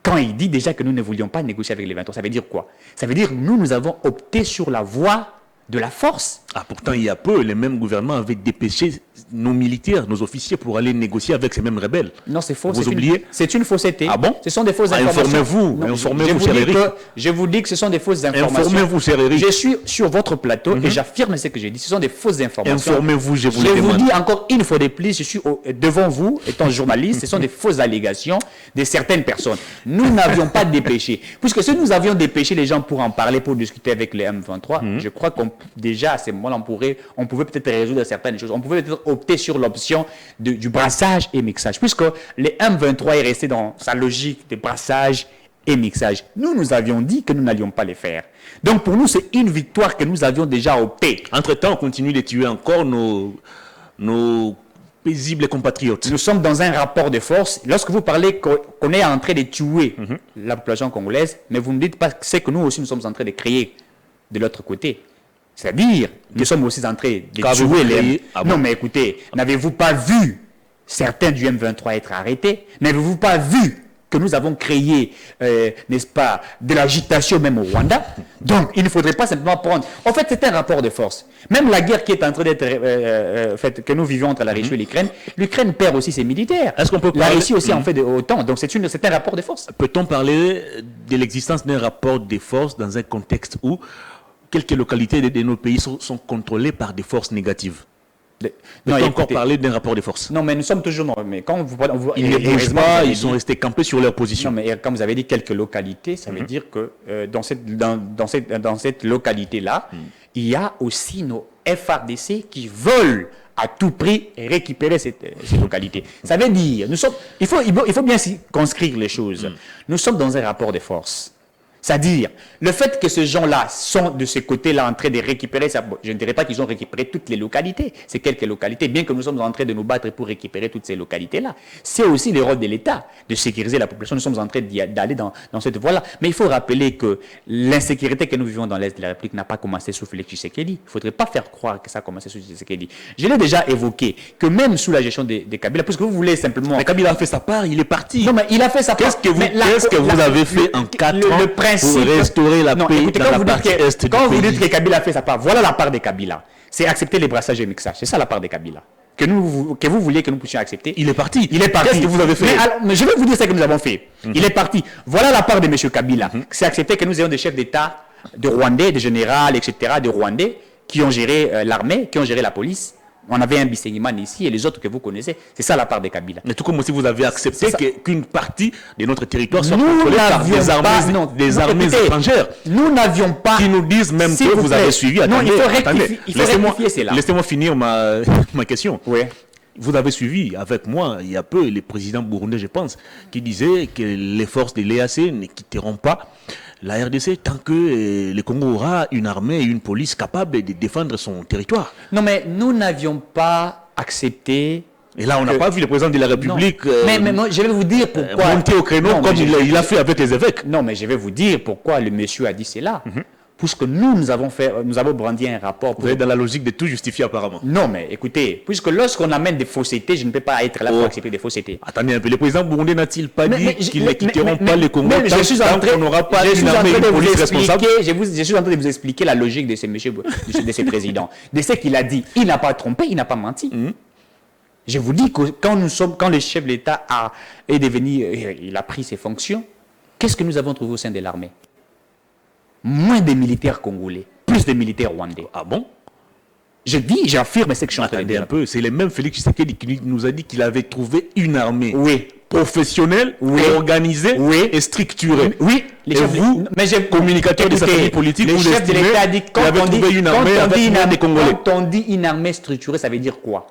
[SPEAKER 2] Quand il dit déjà que nous ne voulions pas négocier avec les M23, ça veut dire quoi? Ça veut dire que nous avons opté sur la voie de la force.
[SPEAKER 1] Ah, pourtant, il y a peu, les mêmes gouvernements avaient dépêché nos militaires, nos officiers pour aller négocier avec ces mêmes rebelles.
[SPEAKER 2] Non, c'est faux.
[SPEAKER 1] Vous oubliez?
[SPEAKER 2] C'est une fausseté.
[SPEAKER 1] Ah bon?
[SPEAKER 2] Ce sont des fausses informations.
[SPEAKER 1] Informez-vous, cher Eric.
[SPEAKER 2] Je vous dis que ce sont des fausses informations.
[SPEAKER 1] Informez-vous, cher Eric.
[SPEAKER 2] Je suis sur votre plateau et j'affirme ce que j'ai dit. Ce sont des fausses informations.
[SPEAKER 1] Informez-vous, je vous le demande.
[SPEAKER 2] Je vous dis encore une fois de plus, je suis devant vous, étant journaliste, ce sont des fausses allégations de certaines personnes. Nous n'avions pas dépêché. Puisque si nous avions dépêché les gens pour en parler, pour discuter avec les M23, je crois qu'on déjà à ce moment-là, on pouvait peut-être résoudre certaines choses. On pouvait peut-être opter sur l'option du brassage et mixage. Puisque les M23 est resté dans sa logique de brassage et mixage. Nous avions dit que nous n'allions pas les faire. Donc pour nous, c'est une victoire que nous avions déjà opté.
[SPEAKER 1] Entre-temps, on continue de tuer encore nos paisibles compatriotes.
[SPEAKER 2] Nous sommes dans un rapport de force. Lorsque vous parlez qu'on est en train de tuer la population congolaise, mais vous ne dites pas que c'est que nous aussi nous sommes en train de créer de l'autre côté. C'est-à-dire, nous sommes aussi en train de tuer les... Non, mais écoutez, n'avez-vous pas vu certains du M23 être arrêtés? N'avez-vous pas vu que nous avons créé, n'est-ce pas, de l'agitation même au Rwanda? Donc, il ne faudrait pas simplement prendre... En fait, c'est un rapport de force. Même la guerre qui est en train d'être faite, que nous vivons entre la Russie et l'Ukraine, l'Ukraine perd aussi ses militaires.
[SPEAKER 1] Est-ce qu'on peut
[SPEAKER 2] parler... La Russie aussi en fait autant. Donc, c'est un rapport de force.
[SPEAKER 1] Peut-on parler de l'existence d'un rapport de force dans un contexte où quelques localités de nos pays sont contrôlées par des forces négatives? On peut encore parler d'un rapport de force?
[SPEAKER 2] Non, mais nous sommes toujours... Mais quand
[SPEAKER 1] ils ne bougent pas, ils sont restés campés sur leur position.
[SPEAKER 2] Non, mais comme vous avez dit quelques localités, ça veut dire que dans cette localité-là, il y a aussi nos FARDC qui veulent à tout prix récupérer ces localités. Ça veut dire, il faut bien circonscrire les choses. Nous sommes dans un rapport de force. C'est-à-dire, le fait que ces gens-là sont de ce côté-là en train de récupérer, je ne dirais pas qu'ils ont récupéré toutes les localités, c'est quelques localités, bien que nous sommes en train de nous battre pour récupérer toutes ces localités-là. C'est aussi le rôle de l'État de sécuriser la population. Nous sommes en train d'aller dans cette voie-là. Mais il faut rappeler que l'insécurité que nous vivons dans l'Est de la République n'a pas commencé sous Félix Tshisekedi. Il ne faudrait pas faire croire que ça a commencé sous Tshisekedi. Je l'ai déjà évoqué, que même sous la gestion de Kabila, parce que vous voulez simplement...
[SPEAKER 1] Mais Kabila a fait sa part, il est parti.
[SPEAKER 2] Non, mais il a fait sa part.
[SPEAKER 1] Qu'est-ce que vous avez fait en 4 ans pour restaurer la paix dans la partie est du pays?
[SPEAKER 2] Quand vous dites que Kabila a fait sa part, voilà la part de Kabila. C'est accepter les brassages et mixages. C'est ça la part de Kabila. Que vous vouliez que nous puissions accepter.
[SPEAKER 1] Il est parti.
[SPEAKER 2] Il est parti.
[SPEAKER 1] Qu'est-ce que vous avez fait?
[SPEAKER 2] Mais je vais vous dire ce que nous avons fait. Il est parti. Voilà la part de M. Kabila. C'est accepter que nous ayons des chefs d'État, de Rwandais, des généraux, etc., de Rwandais, qui ont géré l'armée, qui ont géré la police. On avait un Bisséguiman ici et les autres que vous connaissez. C'est ça la part des Kabila.
[SPEAKER 1] Mais tout comme aussi vous avez accepté qu'une partie de notre territoire soit
[SPEAKER 2] Nous
[SPEAKER 1] contrôlée par des
[SPEAKER 2] n'avions pas-
[SPEAKER 1] armées,
[SPEAKER 2] non,
[SPEAKER 1] des
[SPEAKER 2] non,
[SPEAKER 1] armées
[SPEAKER 2] écoutez,
[SPEAKER 1] étrangères
[SPEAKER 2] Nous n'avions pas.
[SPEAKER 1] qui nous disent même
[SPEAKER 2] S'il
[SPEAKER 1] que
[SPEAKER 2] vous
[SPEAKER 1] vous
[SPEAKER 2] plaît.
[SPEAKER 1] avez suivi.
[SPEAKER 2] Non,
[SPEAKER 1] Attendez,
[SPEAKER 2] il faut
[SPEAKER 1] attendez.
[SPEAKER 2] rectifier cela.
[SPEAKER 1] Laissez-moi finir ma question.
[SPEAKER 2] Oui.
[SPEAKER 1] Vous avez suivi avec moi il y a peu les présidents burundais, je pense, qui disaient que les forces de l'EAC ne quitteront pas la RDC tant que le Congo aura une armée et une police capables de défendre son territoire.
[SPEAKER 2] Non, mais nous n'avions pas accepté.
[SPEAKER 1] Et là, on n'a pas vu le président de la République
[SPEAKER 2] Mais moi, je vais vous dire pourquoi.
[SPEAKER 1] monter au créneau
[SPEAKER 2] Non,
[SPEAKER 1] comme
[SPEAKER 2] mais
[SPEAKER 1] il a fait avec les évêques.
[SPEAKER 2] Non, mais je vais vous dire pourquoi le monsieur a dit cela. Puisque nous avons brandi un rapport.
[SPEAKER 1] Vous êtes dans la logique de tout justifier apparemment.
[SPEAKER 2] Non, mais écoutez, puisque lorsqu'on amène des faussetés, je ne peux pas être là pour accepter des faussetés.
[SPEAKER 1] Attendez un peu, le président burundais n'a-il pas dit qu'ils ne quitteront
[SPEAKER 2] mais-
[SPEAKER 1] pas le Congo
[SPEAKER 2] mais je suis en
[SPEAKER 1] tant
[SPEAKER 2] train-
[SPEAKER 1] qu'on n'aura pas
[SPEAKER 2] je suis
[SPEAKER 1] une
[SPEAKER 2] en
[SPEAKER 1] armée et
[SPEAKER 2] train de
[SPEAKER 1] une
[SPEAKER 2] vous
[SPEAKER 1] police
[SPEAKER 2] expliquer-
[SPEAKER 1] responsable?
[SPEAKER 2] je suis en train de vous expliquer la logique de ce monsieur, de ce président. De ce qu'il a dit. Il n'a pas trompé, il n'a pas menti. Je vous dis que quand le chef de l'État est devenu, il a pris ses fonctions, qu'est-ce que nous avons trouvé au sein de l'armée? Moins de militaires congolais, plus de militaires rwandais.
[SPEAKER 1] Ah bon?
[SPEAKER 2] J'affirme ce que je suis en train de
[SPEAKER 1] Attendez
[SPEAKER 2] dire.
[SPEAKER 1] un peu, c'est le même Félix Tshisekedi qui nous a dit qu'il avait trouvé une armée
[SPEAKER 2] Oui.
[SPEAKER 1] professionnelle,
[SPEAKER 2] Oui.
[SPEAKER 1] organisée
[SPEAKER 2] Oui.
[SPEAKER 1] et structurée.
[SPEAKER 2] Oui,
[SPEAKER 1] Et vous, communicateurs de sa famille politique,
[SPEAKER 2] le
[SPEAKER 1] vous
[SPEAKER 2] chef de
[SPEAKER 1] estimez
[SPEAKER 2] l'État a dit
[SPEAKER 1] qu'il avait trouvé une armée avec moins de Congolais.
[SPEAKER 2] quand on dit une armée structurée, ça veut dire quoi?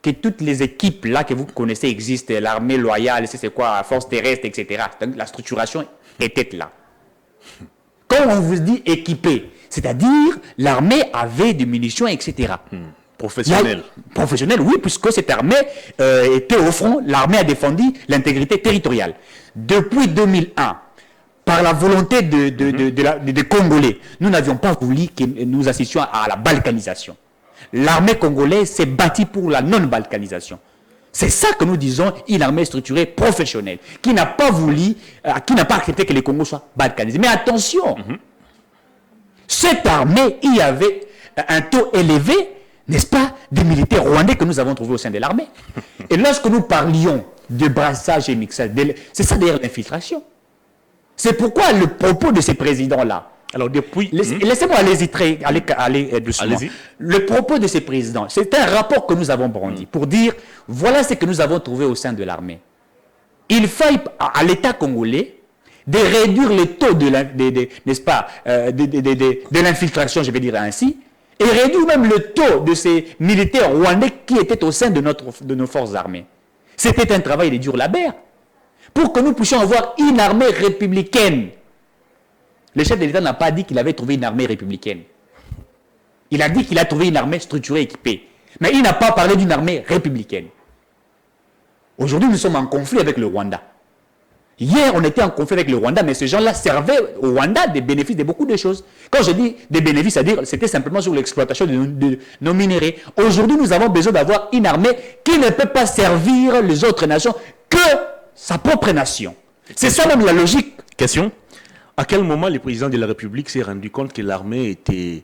[SPEAKER 2] Que toutes les équipes là que vous connaissez existent, l'armée loyale, c'est quoi, la force terrestre, etc. Donc, la structuration était là. Quand on vous dit équipé, c'est-à-dire l'armée avait des munitions, etc.
[SPEAKER 1] Professionnel.
[SPEAKER 2] Professionnel, oui, puisque cette armée était au front, l'armée a défendu l'intégrité territoriale. Depuis 2001, par la volonté des Congolais, nous n'avions pas voulu que nous assistions à la balkanisation. L'armée congolaise s'est bâtie pour la non-balkanisation. C'est ça que nous disons, une armée structurée professionnelle, qui n'a pas voulu, qui n'a pas accepté que le Congo soit balkanisé. Mais attention, cette armée, il y avait un taux élevé, n'est-ce pas, des militaires rwandais que nous avons trouvés au sein de l'armée. Et lorsque nous parlions de brassage et mixage, c'est ça d'ailleurs l'infiltration. C'est pourquoi le propos de ces présidents-là,
[SPEAKER 1] Alors depuis...
[SPEAKER 2] laissez-moi aller doucement.
[SPEAKER 1] Allez-y.
[SPEAKER 2] Le propos de ces présidents, c'est un rapport que nous avons brandi pour dire, voilà ce que nous avons trouvé au sein de l'armée. Il faille à l'État congolais de réduire le taux n'est-ce pas, de l'infiltration, je vais dire ainsi, et réduire même le taux de ces militaires rwandais qui étaient au sein de nos forces armées. C'était un travail de dur labeur pour que nous puissions avoir une armée républicaine. Le chef de l'État n'a pas dit qu'il avait trouvé une armée républicaine. Il a dit qu'il a trouvé une armée structurée, équipée. Mais il n'a pas parlé d'une armée républicaine. Aujourd'hui, nous sommes en conflit avec le Rwanda. Hier, on était en conflit avec le Rwanda, mais ces gens-là servaient au Rwanda des bénéfices de beaucoup de choses. Quand je dis des bénéfices, c'est-à-dire c'était simplement sur l'exploitation de nos minéraux. Aujourd'hui, nous avons besoin d'avoir une armée qui ne peut pas servir les autres nations que sa propre nation. C'est ça même la logique.
[SPEAKER 1] Question. À quel moment le président de la République s'est rendu compte que l'armée était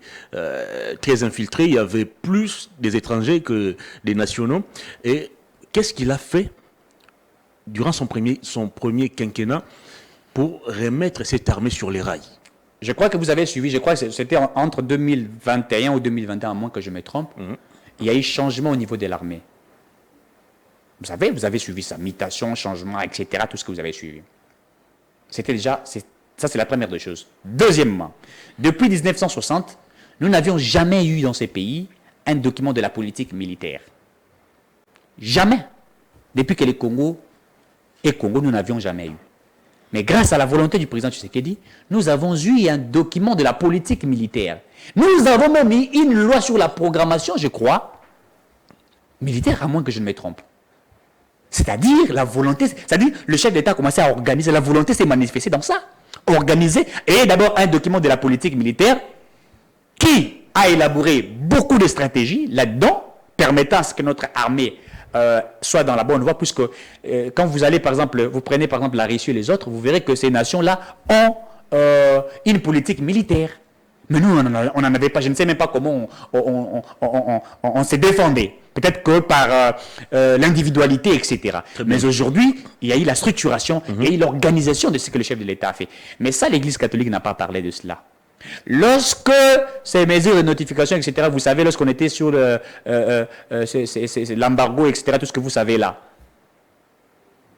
[SPEAKER 1] très infiltrée, il y avait plus des étrangers que des nationaux, et qu'est-ce qu'il a fait durant son premier quinquennat pour remettre cette armée sur les rails?
[SPEAKER 2] Je crois que vous avez suivi, je crois que c'était entre 2021 ou 2021, à moins que je me trompe, il y a eu changement au niveau de l'armée. Vous avez suivi ça, mutation, changement, etc., tout ce que vous avez suivi. C'était déjà... Ça, c'est la première des choses. Deuxièmement, depuis 1960, nous n'avions jamais eu dans ces pays un document de la politique militaire. Jamais. Depuis que les Congo et Congo, nous n'avions jamais eu. Mais grâce à la volonté du président Tshisekedi, nous avons eu un document de la politique militaire. Nous avons même mis une loi sur la programmation, je crois, militaire, à moins que je ne me trompe. C'est-à-dire, la volonté, c'est-à-dire, le chef d'État a commencé à organiser, la volonté s'est manifestée dans ça. Organiser, et d'abord un document de la politique militaire qui a élaboré beaucoup de stratégies là-dedans, permettant à ce que notre armée soit dans la bonne voie, puisque quand vous allez, par exemple, vous prenez par exemple la Russie et les autres, vous verrez que ces nations-là ont une politique militaire. Mais nous, on n'en avait pas. Je ne sais même pas comment on s'est défendu. Peut-être que par l'individualité, etc. Mais aujourd'hui, il y a eu la structuration, il y a eu l'organisation de ce que le chef de l'État a fait. Mais ça, l'Église catholique n'a pas parlé de cela. Lorsque ces mesures de notification, etc., vous savez, lorsqu'on était sur l'embargo, etc., tout ce que vous savez là,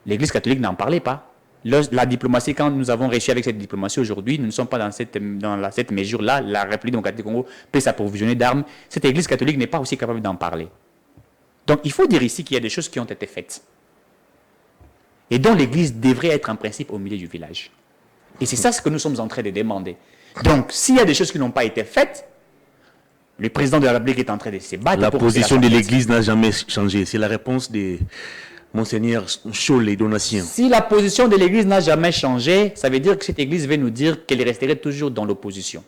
[SPEAKER 2] l'Église catholique n'en parlait pas. La diplomatie, quand nous avons réussi avec cette diplomatie aujourd'hui, nous ne sommes pas dans cette mesure-là. La République démocratique du Congo peut s'approvisionner d'armes. Cette Église catholique n'est pas aussi capable d'en parler. Donc, il faut dire ici qu'il y a des choses qui ont été faites. Et dont l'Église devrait être en principe au milieu du village. Et c'est ça ce que nous sommes en train de demander. Donc, s'il y a des choses qui n'ont pas été faites, le président de la République est en train de se battre.
[SPEAKER 1] La position de l'Église n'a jamais changé. C'est la réponse de Monseigneur Cholet Donatien.
[SPEAKER 2] Si la position de l'Église n'a jamais changé, ça veut dire que cette Église veut nous dire qu'elle resterait toujours dans l'opposition.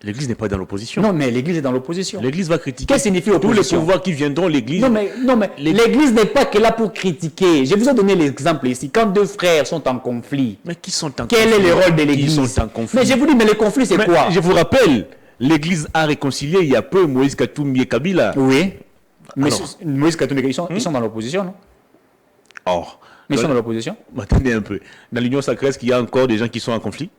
[SPEAKER 1] L'Église n'est pas dans l'opposition.
[SPEAKER 2] Non, mais l'Église est dans l'opposition.
[SPEAKER 1] L'Église va critiquer.
[SPEAKER 2] Qu'est-ce que signifie opposition?
[SPEAKER 1] Tous les pouvoirs qui viendront, l'Église...
[SPEAKER 2] Non, mais l'Église n'est pas que là pour critiquer. Je vous ai donné l'exemple ici. Quand deux frères sont en conflit,
[SPEAKER 1] mais qui sont en
[SPEAKER 2] quel
[SPEAKER 1] conflit?
[SPEAKER 2] est le rôle de l'Église?
[SPEAKER 1] Qui sont en conflit?
[SPEAKER 2] Mais je vous dis, mais les conflits, c'est quoi?
[SPEAKER 1] Je vous rappelle, l'Église a réconcilié il y a peu Moïse Katumbi et Kabila.
[SPEAKER 2] Oui. Mais
[SPEAKER 1] Alors,
[SPEAKER 2] Moïse Katumbi, ils sont dans l'opposition, non?
[SPEAKER 1] Or,
[SPEAKER 2] Mais ils sont dans l'opposition?
[SPEAKER 1] attendez un peu. Dans l'Union sacrée, est-ce qu'il y a encore des gens qui sont en conflit?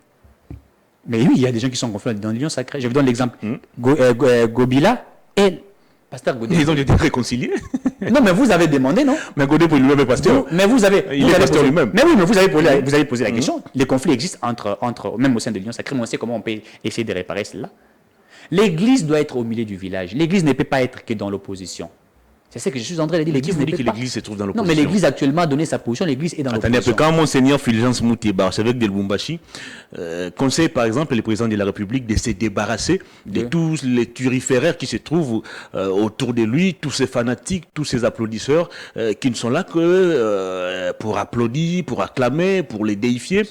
[SPEAKER 2] Mais oui, il y a des gens qui sont en conflit dans l'Union sacrée. Je vous donne l'exemple. Gobila et Pasteur Godé.
[SPEAKER 1] Ils ont été réconciliés.
[SPEAKER 2] Non, mais vous avez demandé, non?
[SPEAKER 1] Mais Godé pour lui-même est pasteur.
[SPEAKER 2] Mais vous avez...
[SPEAKER 1] Il est pasteur lui-même.
[SPEAKER 2] Mais oui, mais vous avez posé la question. Les conflits existent même au sein de l'Union sacrée, mais on sait comment on peut essayer de réparer cela. L'Église doit être au milieu du village. L'Église ne peut pas être que dans l'opposition. C'est ce que je suis en train de dire.
[SPEAKER 1] L'Église vous dit que l'Église se trouve dans l'opposition.
[SPEAKER 2] Non, mais l'Église actuellement a donné sa position. L'Église est dans l'opposition.
[SPEAKER 1] Attendez un peu. Quand Monseigneur Fulgence Moutieba, archevêque de Lubumbashi, conseille par exemple le président de la République de se débarrasser de tous les turiféraires qui se trouvent autour de lui, tous ces fanatiques, tous ces applaudisseurs qui ne sont là que pour applaudir, pour acclamer, pour les déifier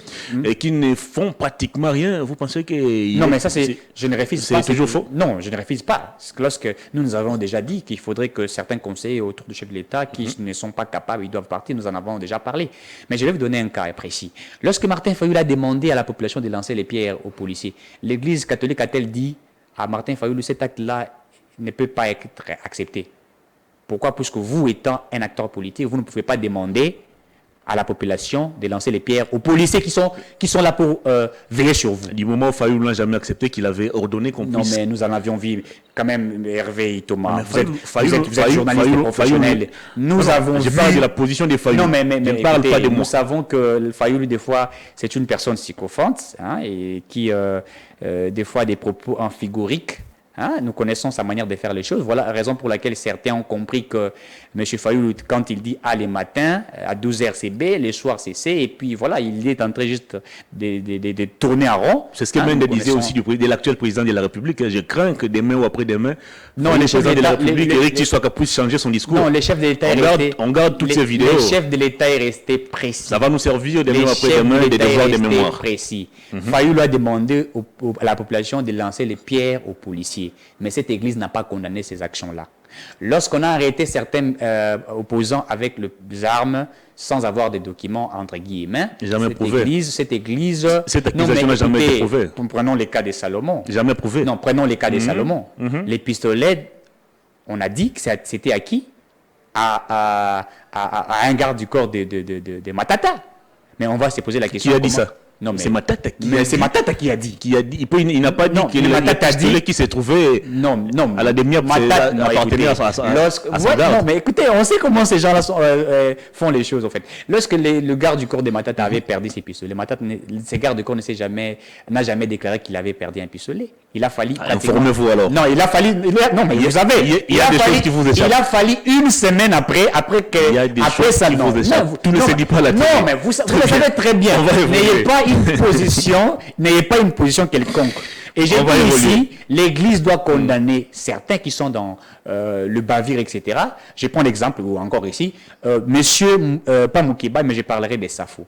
[SPEAKER 1] et qui ne font pratiquement rien. Vous pensez que...
[SPEAKER 2] Non, mais ça, je ne refuse pas.
[SPEAKER 1] C'est toujours faux?
[SPEAKER 2] Non, je ne refuse pas. Parce que lorsque nous avons déjà dit qu'il faudrait que certains conseillers autour du chef de l'État qui ne sont pas capables, ils doivent partir, nous en avons déjà parlé. Mais je vais vous donner un cas précis. Lorsque Martin Fayulu a demandé à la population de lancer les pierres aux policiers, l'Église catholique a-t-elle dit à Martin Fayulu, cet acte-là ne peut pas être accepté? Pourquoi? Puisque vous, étant un acteur politique, vous ne pouvez pas demander à la population de lancer les pierres aux policiers qui sont là pour veiller sur vous.
[SPEAKER 1] Du moment où Fayulu n'a jamais accepté qu'il avait ordonné qu'on puisse...
[SPEAKER 2] Non, mais nous en avions vu quand même, Hervé et Thomas. Vous êtes
[SPEAKER 1] Fayulu,
[SPEAKER 2] journaliste professionnel. Nous avons vu...
[SPEAKER 1] Je parle de la position des Fayulu.
[SPEAKER 2] Non, mais
[SPEAKER 1] je ne parle pas de moi.
[SPEAKER 2] Nous savons que le Fayulu, des fois, c'est une personne sycophante et qui, des fois, a des propos amphigoriques. Nous connaissons sa manière de faire les choses. Voilà la raison pour laquelle certains ont compris que M. Fayulu, quand il dit A les matins, à 12h c'est B, les soirs c'est C, et puis voilà, il est en train juste de tourner en rond.
[SPEAKER 1] C'est ce que Mende disait aussi de l'actuel président de la République. Je crains que demain ou après-demain,
[SPEAKER 2] le
[SPEAKER 1] président de la République, Éric Tshisekedi, puisse changer son discours.
[SPEAKER 2] Non, le chef de l'État
[SPEAKER 1] on garde toutes ces vidéos.
[SPEAKER 2] Le chef de l'État est resté précis.
[SPEAKER 1] Ça va nous servir demain ou après-demain des devoirs de mémoire.
[SPEAKER 2] Précis. Fayulu a demandé à la population de lancer les pierres aux policiers. Mais cette Église n'a pas condamné ces actions-là. Lorsqu'on a arrêté certains opposants avec les armes sans avoir des documents, entre guillemets, cette Église...
[SPEAKER 1] Cette accusation n'a jamais été prouvée.
[SPEAKER 2] Prenons les cas de Salomon.
[SPEAKER 1] Jamais prouvé.
[SPEAKER 2] Non, prenons les cas de Salomon. Les pistolets, on a dit que c'était à qui? À un garde du corps de Matata. Mais on va se poser la question...
[SPEAKER 1] Qui a dit ça?
[SPEAKER 2] Non, mais
[SPEAKER 1] c'est Matata
[SPEAKER 2] qui a dit.
[SPEAKER 1] Il n'a pas dit que le pistolet qui s'est trouvé à la demi appartenait à sa garde.
[SPEAKER 2] Non, mais écoutez, on sait comment ces gens-là font les choses, en fait. Lorsque le garde du corps de Matata avait perdu ses pistolets, ses gardes du corps n'a jamais déclaré qu'il avait perdu un pistolet. Il a fallu...
[SPEAKER 1] Informez-vous alors.
[SPEAKER 2] Non, il a fallu... Non, mais vous savez...
[SPEAKER 1] Il y a des choses qui vous échappent.
[SPEAKER 2] Il a fallu une semaine après que...
[SPEAKER 1] Il y a des choses qui vous échappent. Tout ne se dit pas à la télé.
[SPEAKER 2] Non, mais vous le savez très bien. N'ayez pas une position quelconque. Et j'ai dit ici, l'Église doit condamner certains qui sont dans le bavire, etc. Je prends l'exemple, ou encore ici, monsieur, pas Moukeba, mais je parlerai de Safo.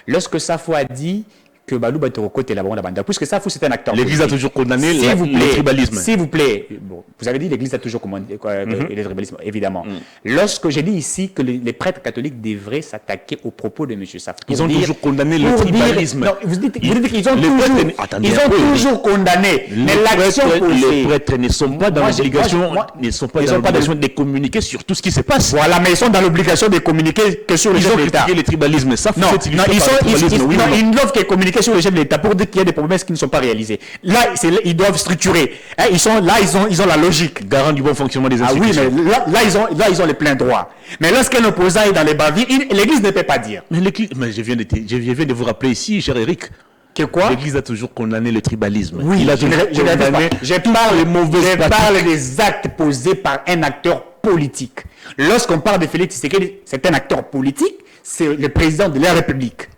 [SPEAKER 2] Lorsque Safo a dit que Balou Batoroko était la bande, puisque Safo c'est un acteur politique.
[SPEAKER 1] L'Église a toujours condamné le tribalisme.
[SPEAKER 2] S'il vous plaît, bon, vous avez dit l'Église a toujours condamné le tribalisme, évidemment. Lorsque j'ai dit ici que les prêtres catholiques devraient s'attaquer aux propos de M. Safo.
[SPEAKER 1] Ils ont toujours condamné le tribalisme.
[SPEAKER 2] Non, vous dites qu'ils ont toujours condamné. Mais l'action
[SPEAKER 1] les prêtres ne sont pas dans l'obligation de communiquer sur tout ce qui se passe.
[SPEAKER 2] Voilà, mais ils sont dans l'obligation de communiquer que sur les chefs d'État.
[SPEAKER 1] Ils ont critiqué le tribalisme. Ça,
[SPEAKER 2] ils doivent communiquer critiquer sur le chef de l'État pour dire qu'il y a des promesses qui ne sont pas réalisées. Là, ils doivent structurer. Hein, ils ont la logique.
[SPEAKER 1] Garant du bon fonctionnement des institutions.
[SPEAKER 2] Ah oui, mais là, ils ont les pleins droits. Mais lorsqu'un opposant est dans les bavures, l'Église ne peut pas dire.
[SPEAKER 1] Mais je viens de vous rappeler ici, cher Eric.
[SPEAKER 2] Que quoi?
[SPEAKER 1] L'Église a toujours condamné le tribalisme.
[SPEAKER 2] Oui,
[SPEAKER 1] il a toujours condamné
[SPEAKER 2] je parle des actes posés par un acteur politique. Lorsqu'on parle de Félix Tshisekedi, c'est un acteur politique, c'est le président de la République.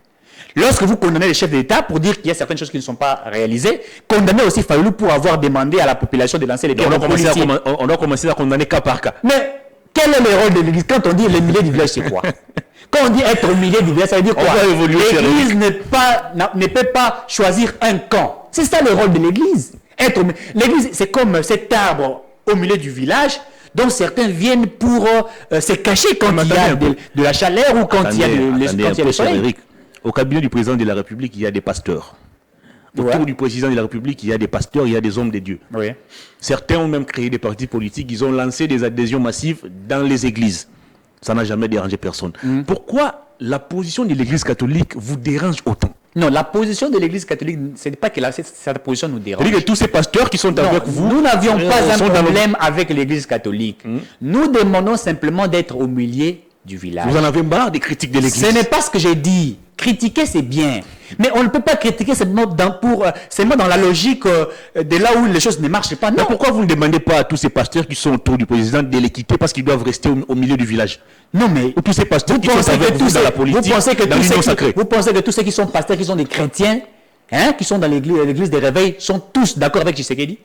[SPEAKER 2] Lorsque vous condamnez les chefs d'État pour dire qu'il y a certaines choses qui ne sont pas réalisées, condamnez aussi Fayulu pour avoir demandé à la population de lancer les
[SPEAKER 1] on doit commencer à condamner cas par cas.
[SPEAKER 2] Mais quel est le rôle de l'Église? Quand on dit les milliers du village, c'est quoi? Quand on dit être au milieu du village, ça veut dire quoi? L'Église ne peut pas choisir un camp. C'est ça le rôle de l'Église. L'Église, c'est comme cet arbre au milieu du village dont certains viennent pour se cacher quand il y a de la chaleur ou quand il y a le soleil.
[SPEAKER 1] Au cabinet du président de la République, il y a des pasteurs. Autour du président de la République, il y a des pasteurs, il y a des hommes de Dieu.
[SPEAKER 2] Oui.
[SPEAKER 1] Certains ont même créé des partis politiques, ils ont lancé des adhésions massives dans les églises. Ça n'a jamais dérangé personne. Pourquoi la position de l'Église catholique vous dérange autant?
[SPEAKER 2] Non, la position de l'Église catholique, ce n'est pas que cette position nous dérange.
[SPEAKER 1] C'est-à-dire que tous ces pasteurs qui sont avec vous...
[SPEAKER 2] Nous n'avions pas un problème avec l'Église catholique. Nous demandons simplement d'être au milieu du village.
[SPEAKER 1] Vous en avez marre des critiques de l'Église?
[SPEAKER 2] Ce n'est pas ce que j'ai dit. Critiquer, c'est bien. Mais on ne peut pas critiquer seulement dans la logique de là où les choses ne marchent pas. Non.
[SPEAKER 1] Mais pourquoi vous ne demandez pas à tous ces pasteurs qui sont autour du président de les quitter parce qu'ils doivent rester au milieu du village?
[SPEAKER 2] Non, mais
[SPEAKER 1] ou tous ces pasteurs qui sont avec vous dans la politique, dans l'union sacrée.
[SPEAKER 2] Vous pensez que tous ceux qui sont pasteurs, qui sont des chrétiens, qui sont dans l'église des réveils, sont tous d'accord avec Tshisekedi?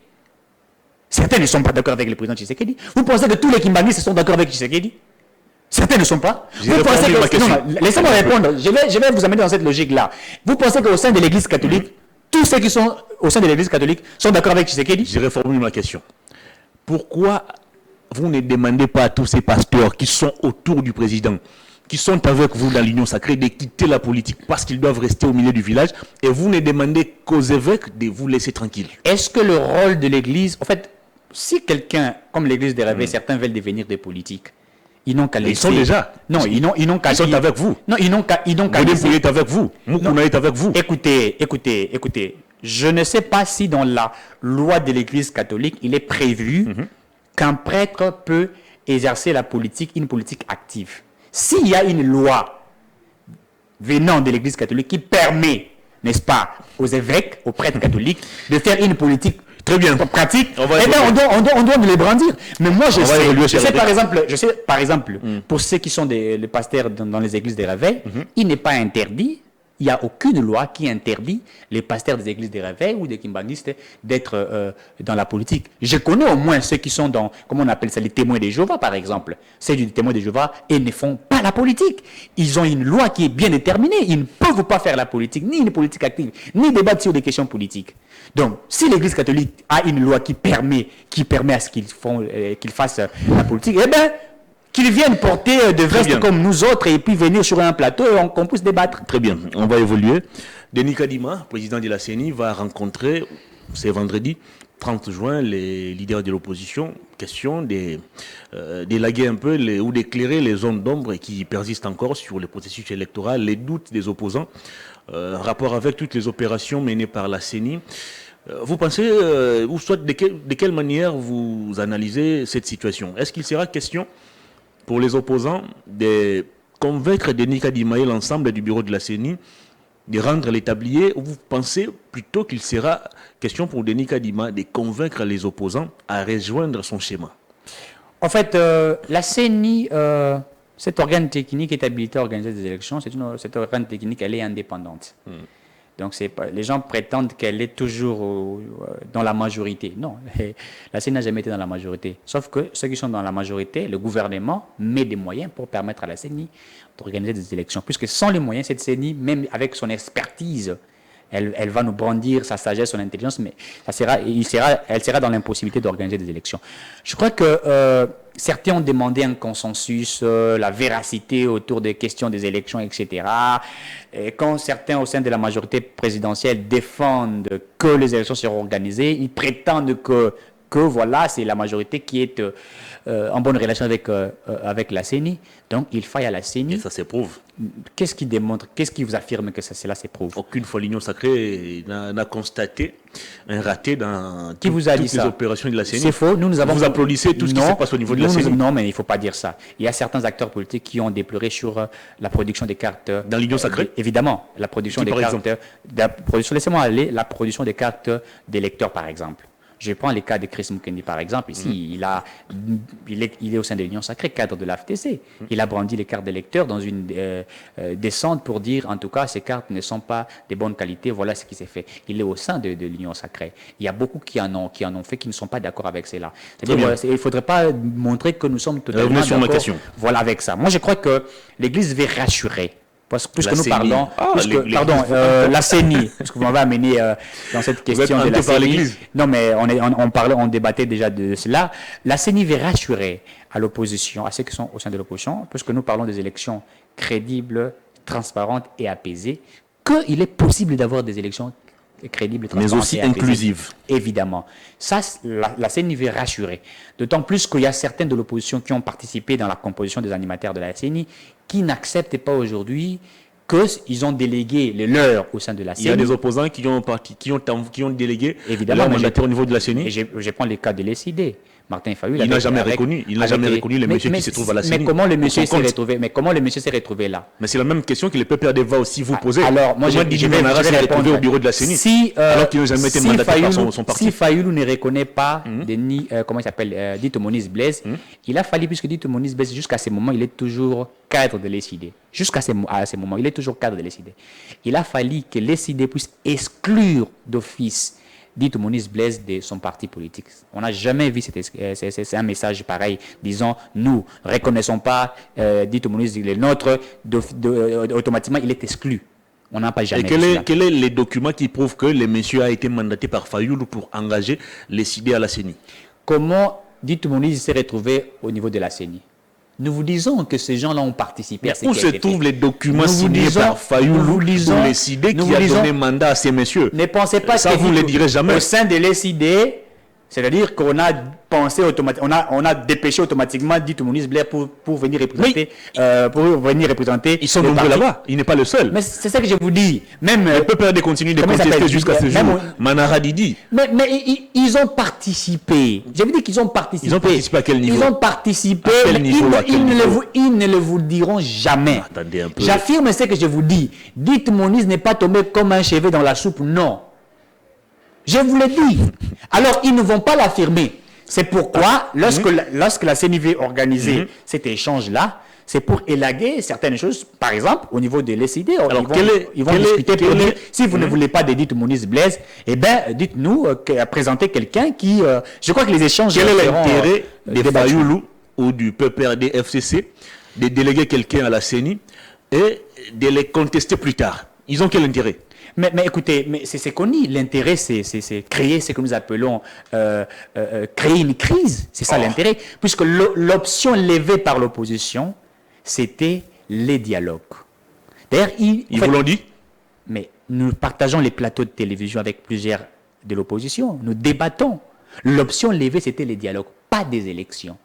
[SPEAKER 2] Certains ne sont pas d'accord avec le président Tshisekedi. Vous pensez que tous les Kimbanguistes sont d'accord avec Tshisekedi? Certains ne sont pas. Vous pensez que... Non, laissez-moi répondre. Je vais vous amener dans cette logique-là. Vous pensez qu'au sein de l'Église catholique, tous ceux qui sont au sein de l'Église catholique sont d'accord avec Tshisekedi?
[SPEAKER 1] Je reformule ma question. Pourquoi vous ne demandez pas à tous ces pasteurs qui sont autour du président, qui sont avec vous dans l'union sacrée, de quitter la politique parce qu'ils doivent rester au milieu du village, et vous ne demandez qu'aux évêques de vous laisser tranquille?
[SPEAKER 2] Est-ce que le rôle de l'Église... En fait, si quelqu'un, comme l'Église des réveils, certains veulent devenir des politiques, ils n'ont qu'à laisser...
[SPEAKER 1] Ils sont déjà.
[SPEAKER 2] Non, ils n'ont qu'à...
[SPEAKER 1] Ils sont avec vous.
[SPEAKER 2] Non, ils n'ont qu'à
[SPEAKER 1] laisser... est avec vous. Moukouna est avec vous.
[SPEAKER 2] Écoutez. Je ne sais pas si dans la loi de l'Église catholique, il est prévu qu'un prêtre peut exercer une politique active. S'il y a une loi venant de l'Église catholique qui permet, n'est-ce pas, aux évêques, aux prêtres catholiques, de faire une politique
[SPEAKER 1] très bien
[SPEAKER 2] pratique, on doit les brandir. Mais moi, je sais par exemple, pour ceux qui sont les pasteurs dans les églises des réveils, il n'est pas interdit, il n'y a aucune loi qui interdit les pasteurs des églises des réveils ou des kimbanguistes d'être dans la politique. Je connais au moins ceux qui sont dans, comment on appelle ça, les témoins de Jéhovah, par exemple. Ceux du témoin de Jéhovah, ils ne font pas la politique. Ils ont une loi qui est bien déterminée. Ils ne peuvent pas faire la politique, ni une politique active, ni débattre sur des questions politiques. Donc, si l'Église catholique a une loi qui permet à ce qu'ils fassent la politique, eh bien, qu'ils viennent porter de vestes comme nous autres et puis venir sur un plateau et qu'on puisse débattre.
[SPEAKER 1] Très bien, on va évoluer. Denis Kadima, président de la CENI, va rencontrer, c'est vendredi 30 juin, les leaders de l'opposition. Question d'élaguer un peu ou d'éclairer les zones d'ombre qui persistent encore sur le processus électoral, les doutes des opposants, rapport avec toutes les opérations menées par la CENI. Vous pensez, ou soit de quelle manière vous analysez cette situation? Est-ce qu'il sera question pour les opposants de convaincre Denis Kadima et l'ensemble du bureau de la CENI de rendre les tabliers, ou vous pensez plutôt qu'il sera question pour Denis Kadima de convaincre les opposants à rejoindre son schéma? En
[SPEAKER 2] fait, la CENI, cet organe technique est habilité à organiser des élections, cet organe technique, elle est indépendante. Donc, les gens prétendent qu'elle est toujours dans la majorité. Non, la CENI n'a jamais été dans la majorité. Sauf que ceux qui sont dans la majorité, le gouvernement met des moyens pour permettre à la CENI d'organiser des élections. Puisque sans les moyens, cette CENI, même avec son expertise, elle va nous brandir sa sagesse, son intelligence, mais elle sera dans l'impossibilité d'organiser des élections. Je crois que certains ont demandé un consensus, la véracité autour des questions des élections, etc. Et quand certains au sein de la majorité présidentielle défendent que les élections seront organisées, ils prétendent que que voilà, c'est la majorité qui est en bonne relation avec la CENI. Donc, il faille à la CENI.
[SPEAKER 1] Et ça s'éprouve.
[SPEAKER 2] Qu'est-ce qui démontre, qu'est-ce qui vous affirme que cela s'éprouve?
[SPEAKER 1] Aucune fois l'Union sacrée n'a constaté un raté dans
[SPEAKER 2] Qui vous a dit
[SPEAKER 1] toutes les
[SPEAKER 2] ça?
[SPEAKER 1] opérations de la CENI.
[SPEAKER 2] C'est faux. Vous
[SPEAKER 1] applaudissez tout ce qui se passe au niveau de la CENI.
[SPEAKER 2] Non, mais il ne faut pas dire ça. Il y a certains acteurs politiques qui ont déploré sur la production des cartes.
[SPEAKER 1] Dans l'Union sacrée?
[SPEAKER 2] Évidemment. La production des cartes. Laissez-moi aller. La production des cartes d'électeurs, par exemple. Je prends les cas de Chris Mukendi, par exemple. Ici, il est au sein de l'Union sacrée, cadre de la FTC. Il a brandi les cartes d'électeurs dans une descente pour dire, en tout cas, ces cartes ne sont pas de bonne qualité. Voilà ce qui s'est fait. Il est au sein de l'Union sacrée. Il y a beaucoup qui en ont fait, qui ne sont pas d'accord avec cela. C'est-à-dire, il ne faudrait pas montrer que nous sommes totalement d'accord. Voilà, avec ça. Moi, je crois que l'Église veut rassurer. Parce que plus que nous parlons, la CENI, parce que vous m'avez amené dans cette question de la CENI. Non, mais on débattait déjà de cela. La CENI veut rassurer à l'opposition, à ceux qui sont au sein de l'opposition, puisque nous parlons des élections crédibles, transparentes et apaisées, qu'il est possible d'avoir des élections crédibles, transparentes
[SPEAKER 1] mais aussi
[SPEAKER 2] et apaisées.
[SPEAKER 1] Inclusives.
[SPEAKER 2] Évidemment. Ça, la CENI veut rassurer. D'autant plus qu'il y a certains de l'opposition qui ont participé dans la composition des animateurs de la CENI qui n'acceptent pas aujourd'hui qu'ils ont délégué les leurs au sein de la CENI.
[SPEAKER 1] Il y a des opposants qui ont délégué
[SPEAKER 2] évidemment,
[SPEAKER 1] leur mandataire au niveau de la CENI.
[SPEAKER 2] Et je prends les cas de l'ECD. Martin Fayulu.
[SPEAKER 1] Il n'a jamais reconnu le monsieur qui se trouve à la CENI.
[SPEAKER 2] Mais comment le monsieur s'est retrouvé là?
[SPEAKER 1] Mais c'est la même question que le PPRD va aussi vous poser.
[SPEAKER 2] Alors, moi, je vais
[SPEAKER 1] répondre au bureau de la CENI. Alors qu'il n'a jamais été mandaté par son parti.
[SPEAKER 2] Si Fayulu ne reconnaît pas comment il s'appelle, Dito Moniz Blaise, il a fallu, puisque Dito Moniz Blaise, jusqu'à ce moment, il est toujours cadre de l'ECD. Jusqu'à ce moment, il est toujours cadre de l'ECD. Il a fallu que l'ECD puisse exclure d'office Dito Moniz Blaise de son parti politique. On n'a jamais vu c'est un message pareil, disant nous ne reconnaissons pas Dito Moniz, il est nôtre, automatiquement il est exclu. On n'a pas jamais vu cela.
[SPEAKER 1] Quel est les documents qui prouvent que le monsieur a été mandaté par Fayulu pour engager les CID à la CENI?
[SPEAKER 2] Comment Dito Moniz s'est retrouvé au niveau de la CENI? Nous vous disons que ces gens-là ont participé à ce qui a été fait.
[SPEAKER 1] Où se trouvent les documents signés par Fayulu ou les CID qui a donné mandat à ces messieurs?
[SPEAKER 2] Ne pensez pas
[SPEAKER 1] ça, vous ne le direz jamais.
[SPEAKER 2] Au sein de l'ECD, c'est-à-dire qu'on a pensé automatiquement, on a dépêché automatiquement Dito Moniz Blaise pour venir représenter.
[SPEAKER 1] Oui. Ils sont nombreux là-bas. Il n'est pas le seul.
[SPEAKER 2] Mais c'est ça que je vous dis. Même
[SPEAKER 1] le peuple continue de contester jusqu'à ce jour. Manara Didi.
[SPEAKER 2] Mais ils ont participé. Je vous dis qu'ils ont participé.
[SPEAKER 1] Ils ont participé à quel niveau?
[SPEAKER 2] Ils ont participé.
[SPEAKER 1] À quel niveau?
[SPEAKER 2] Ils ne le vous diront jamais.
[SPEAKER 1] Attendez un peu.
[SPEAKER 2] J'affirme ce que je vous dis. Dito Moniz n'est pas tombé comme un cheveu dans la soupe. Non. Je vous le dis. Alors, ils ne vont pas l'affirmer. C'est pourquoi, lorsque la CENI veut organiser cet échange-là, c'est pour élaguer certaines choses. Par exemple, au niveau de l'ECD, ils vont discuter pour dire, si vous ne voulez pas de Dito Moniz Blaise, eh bien, dites-nous, présentez quelqu'un qui... je crois que les échanges...
[SPEAKER 1] Quel est l'intérêt des Fayulu ou du PPRD FCC de déléguer quelqu'un à la CENI et de les contester plus tard? Ils ont quel intérêt?
[SPEAKER 2] Mais écoutez, c'est connu. L'intérêt, c'est créer ce que nous appelons créer une crise. C'est ça l'intérêt. Puisque l'option levée par l'opposition, c'était les dialogues. D'ailleurs,
[SPEAKER 1] ils vous l'ont dit?
[SPEAKER 2] Mais nous partageons les plateaux de télévision avec plusieurs de l'opposition. Nous débattons. L'option levée, c'était les dialogues, pas des élections.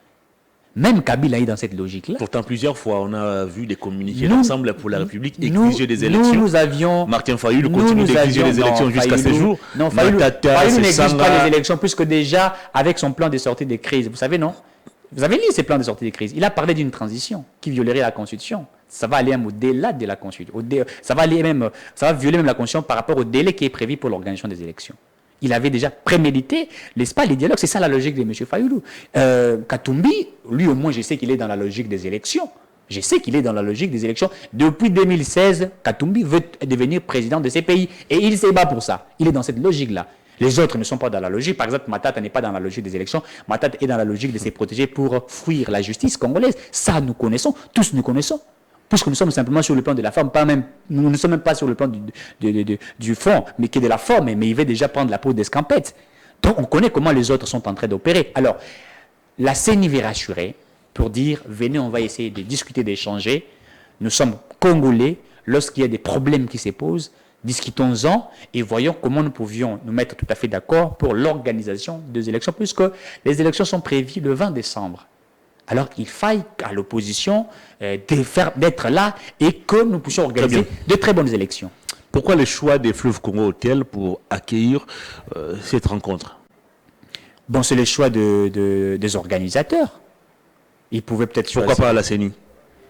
[SPEAKER 2] Même Kabila est dans cette logique-là.
[SPEAKER 1] Pourtant, plusieurs fois, on a vu des communiqués d'Ensemble pour la République exiger des élections.
[SPEAKER 2] Nous avions...
[SPEAKER 1] Martin Fayulu continue d'exiger des élections jusqu'à ce jour.
[SPEAKER 2] Non, Fayulu n'exige pas les élections, puisque déjà, avec son plan de sortie de crise, vous savez, non? Vous avez lu ces plans de sortie de crise. Il a parlé d'une transition qui violerait la Constitution. Ça va aller même au-delà de la Constitution. Ça va violer même la Constitution par rapport au délai qui est prévu pour l'organisation des élections. Il avait déjà prémédité, n'est-ce pas, les dialogues. C'est ça la logique de M. Fayulu. Katumbi, lui au moins, je sais qu'il est dans la logique des élections. Je sais qu'il est dans la logique des élections. Depuis 2016, Katumbi veut devenir président de ces pays. Et il se bat pour ça. Il est dans cette logique-là. Les autres ne sont pas dans la logique. Par exemple, Matata n'est pas dans la logique des élections. Matata est dans la logique de se protéger pour fuir la justice congolaise. Ça, nous connaissons. Tous nous connaissons. Puisque nous sommes simplement sur le plan de la forme, nous ne sommes même pas sur le plan du fond, mais qui est de la forme, mais il veut déjà prendre la peau d'escampette. Donc on connaît comment les autres sont en train d'opérer. Alors, la CENI veut rassurer pour dire, venez, on va essayer de discuter, d'échanger. Nous sommes Congolais, lorsqu'il y a des problèmes qui se posent, Discutons-en et voyons comment nous pouvions nous mettre tout à fait d'accord pour l'organisation des élections, puisque les élections sont prévues le 20 décembre. Alors qu'il faille à l'opposition d'être là et que nous puissions organiser de très bonnes élections.
[SPEAKER 1] Pourquoi le choix des Fleuves Congo Hôtel pour accueillir cette rencontre?
[SPEAKER 2] Bon, c'est le choix des organisateurs. Ils pouvaient peut-être
[SPEAKER 1] choisir. Pourquoi pas à la CENI?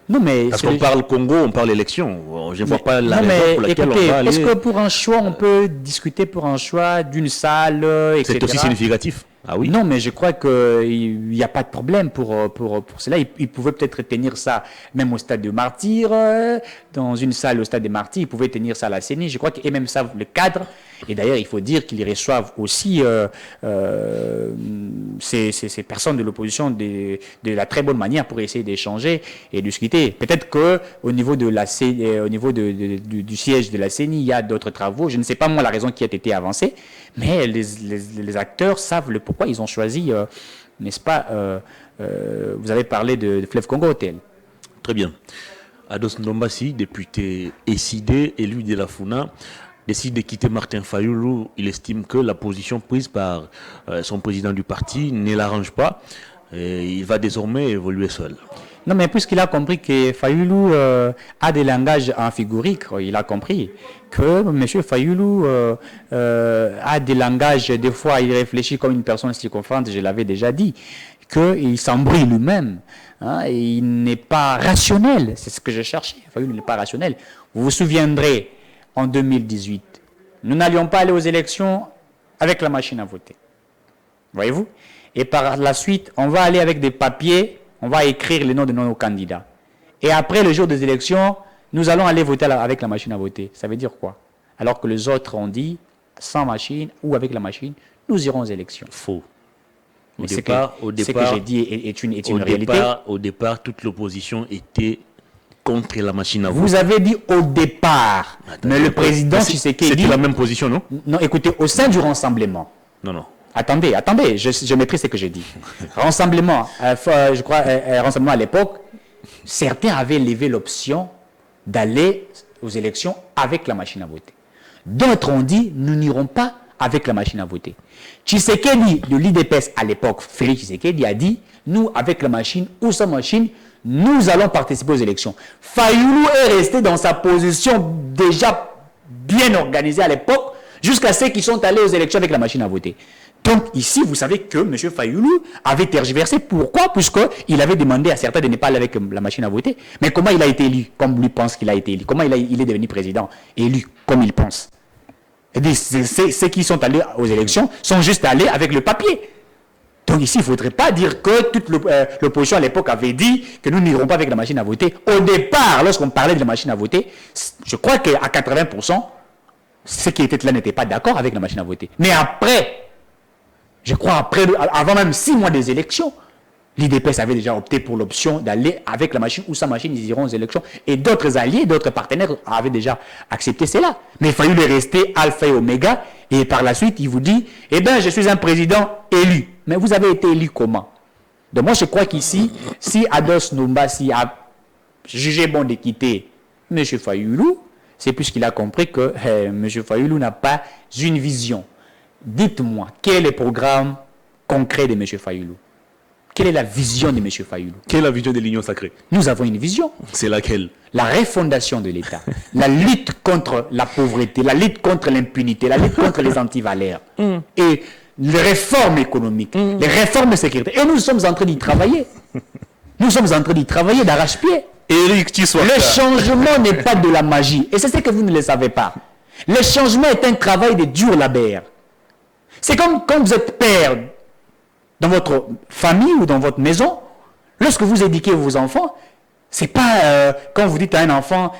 [SPEAKER 2] Non, mais
[SPEAKER 1] parce qu'on parle Congo, on parle élection. Je ne vois pas la raison pour laquelle on va aller...
[SPEAKER 2] Est-ce que pour un choix, on peut discuter pour un choix d'une salle, etc.
[SPEAKER 1] C'est aussi significatif. Ah oui.
[SPEAKER 2] Non, mais je crois qu'il n'y a pas de problème pour cela. Ils pouvaient peut-être tenir ça même au stade de Martyrs, dans une salle au stade de Martyrs. Ils pouvaient tenir ça à la CENI. Je crois et même ça, le cadre. Et d'ailleurs, il faut dire qu'ils reçoivent aussi ces personnes de l'opposition de la très bonne manière pour essayer d'échanger et discuter. Peut-être qu'au niveau de la au niveau du siège de la CENI, il y a d'autres travaux. Je ne sais pas moi la raison qui a été avancée, mais les acteurs savent le pourquoi ils ont choisi, n'est-ce pas, vous avez parlé de Fleuve Congo Hôtel.
[SPEAKER 1] Très bien. Ados Ndombasi, député SID, élu de la FUNA, décide de quitter Martin Fayulu. Il estime que la position prise par son président du parti ne l'arrange pas. Et il va désormais évoluer seul.
[SPEAKER 2] Non, mais puisqu'il a compris que Fayulu a des langages amphigoriques, il a compris que M. Fayulu a des langages, des fois il réfléchit comme une personne circonférente, je l'avais déjà dit, qu'il s'embrouille lui-même, hein, et il n'est pas rationnel, c'est ce que je cherchais, Fayulu n'est pas rationnel. Vous vous souviendrez, en 2018, nous n'allions pas aller aux élections avec la machine à voter, voyez-vous, et par la suite, on va aller avec des papiers. On va écrire les noms de nos candidats. Et après le jour des élections, nous allons aller voter avec la machine à voter. Ça veut dire quoi? Alors que les autres ont dit, sans machine ou avec la machine, nous irons aux élections.
[SPEAKER 1] Faux.
[SPEAKER 2] Ce que j'ai dit est une réalité.
[SPEAKER 1] Au départ, toute l'opposition était contre la machine à voter.
[SPEAKER 2] Vous avez dit au départ. Mais le président Tshisekedi...
[SPEAKER 1] C'était la même position, non?
[SPEAKER 2] Non, écoutez, au sein du rassemblement...
[SPEAKER 1] Non.
[SPEAKER 2] Attendez, je maîtrise ce que j'ai dit. Rassemblement, je crois, rassemblement à l'époque, certains avaient levé l'option d'aller aux élections avec la machine à voter. D'autres ont dit, nous n'irons pas avec la machine à voter. Tshisekedi, le l'IDPS à l'époque, Félix Tshisekedi a dit, nous, avec la machine ou sans machine, nous allons participer aux élections. Fayulu est resté dans sa position déjà bien organisée à l'époque, jusqu'à ceux qui sont allés aux élections avec la machine à voter. Donc ici, vous savez que M. Fayulu avait tergiversé. Pourquoi? Puisqu'il avait demandé à certains de ne pas aller avec la machine à voter. Mais comment il a été élu? Comme lui pense qu'il a été élu. Comment il est devenu président? Élu, comme il pense. Ceux qui sont allés aux élections sont juste allés avec le papier. Donc ici, il ne faudrait pas dire que toute l'opposition à l'époque avait dit que nous n'irons pas avec la machine à voter. Au départ, lorsqu'on parlait de la machine à voter, je crois qu'à 80%, ceux qui étaient là n'étaient pas d'accord avec la machine à voter. Mais après... Je crois avant même 6 mois des élections, l'IDPS avait déjà opté pour l'option d'aller avec la machine ou sans machine, ils iront aux élections. Et d'autres alliés, d'autres partenaires avaient déjà accepté cela. Mais il fallait rester alpha et oméga. Et par la suite, il vous dit, eh bien, je suis un président élu. Mais vous avez été élu comment? Donc moi, je crois qu'ici, si Ados Ndombasi a jugé bon de quitter M. Fayulu, c'est puisqu'il a compris que M. Fayulu n'a pas une vision. Dites-moi, quel est le programme concret de M. Fayulu? Quelle est la vision de M. Fayulu?
[SPEAKER 1] Quelle est la vision de l'Union sacrée?
[SPEAKER 2] Nous avons une vision.
[SPEAKER 1] C'est laquelle?
[SPEAKER 2] La refondation de l'État, la lutte contre la pauvreté, la lutte contre l'impunité, la lutte contre les antivaleurs et les réformes économiques, les réformes sécuritaires. Et nous sommes en train d'y travailler. Nous sommes en train d'y travailler d'arrache-pied. Le changement n'est pas de la magie. Et c'est ce que vous ne le savez pas. Le changement est un travail de dur labeur. C'est comme quand vous êtes père dans votre famille ou dans votre maison, lorsque vous éduquez vos enfants, c'est pas quand vous dites à un enfant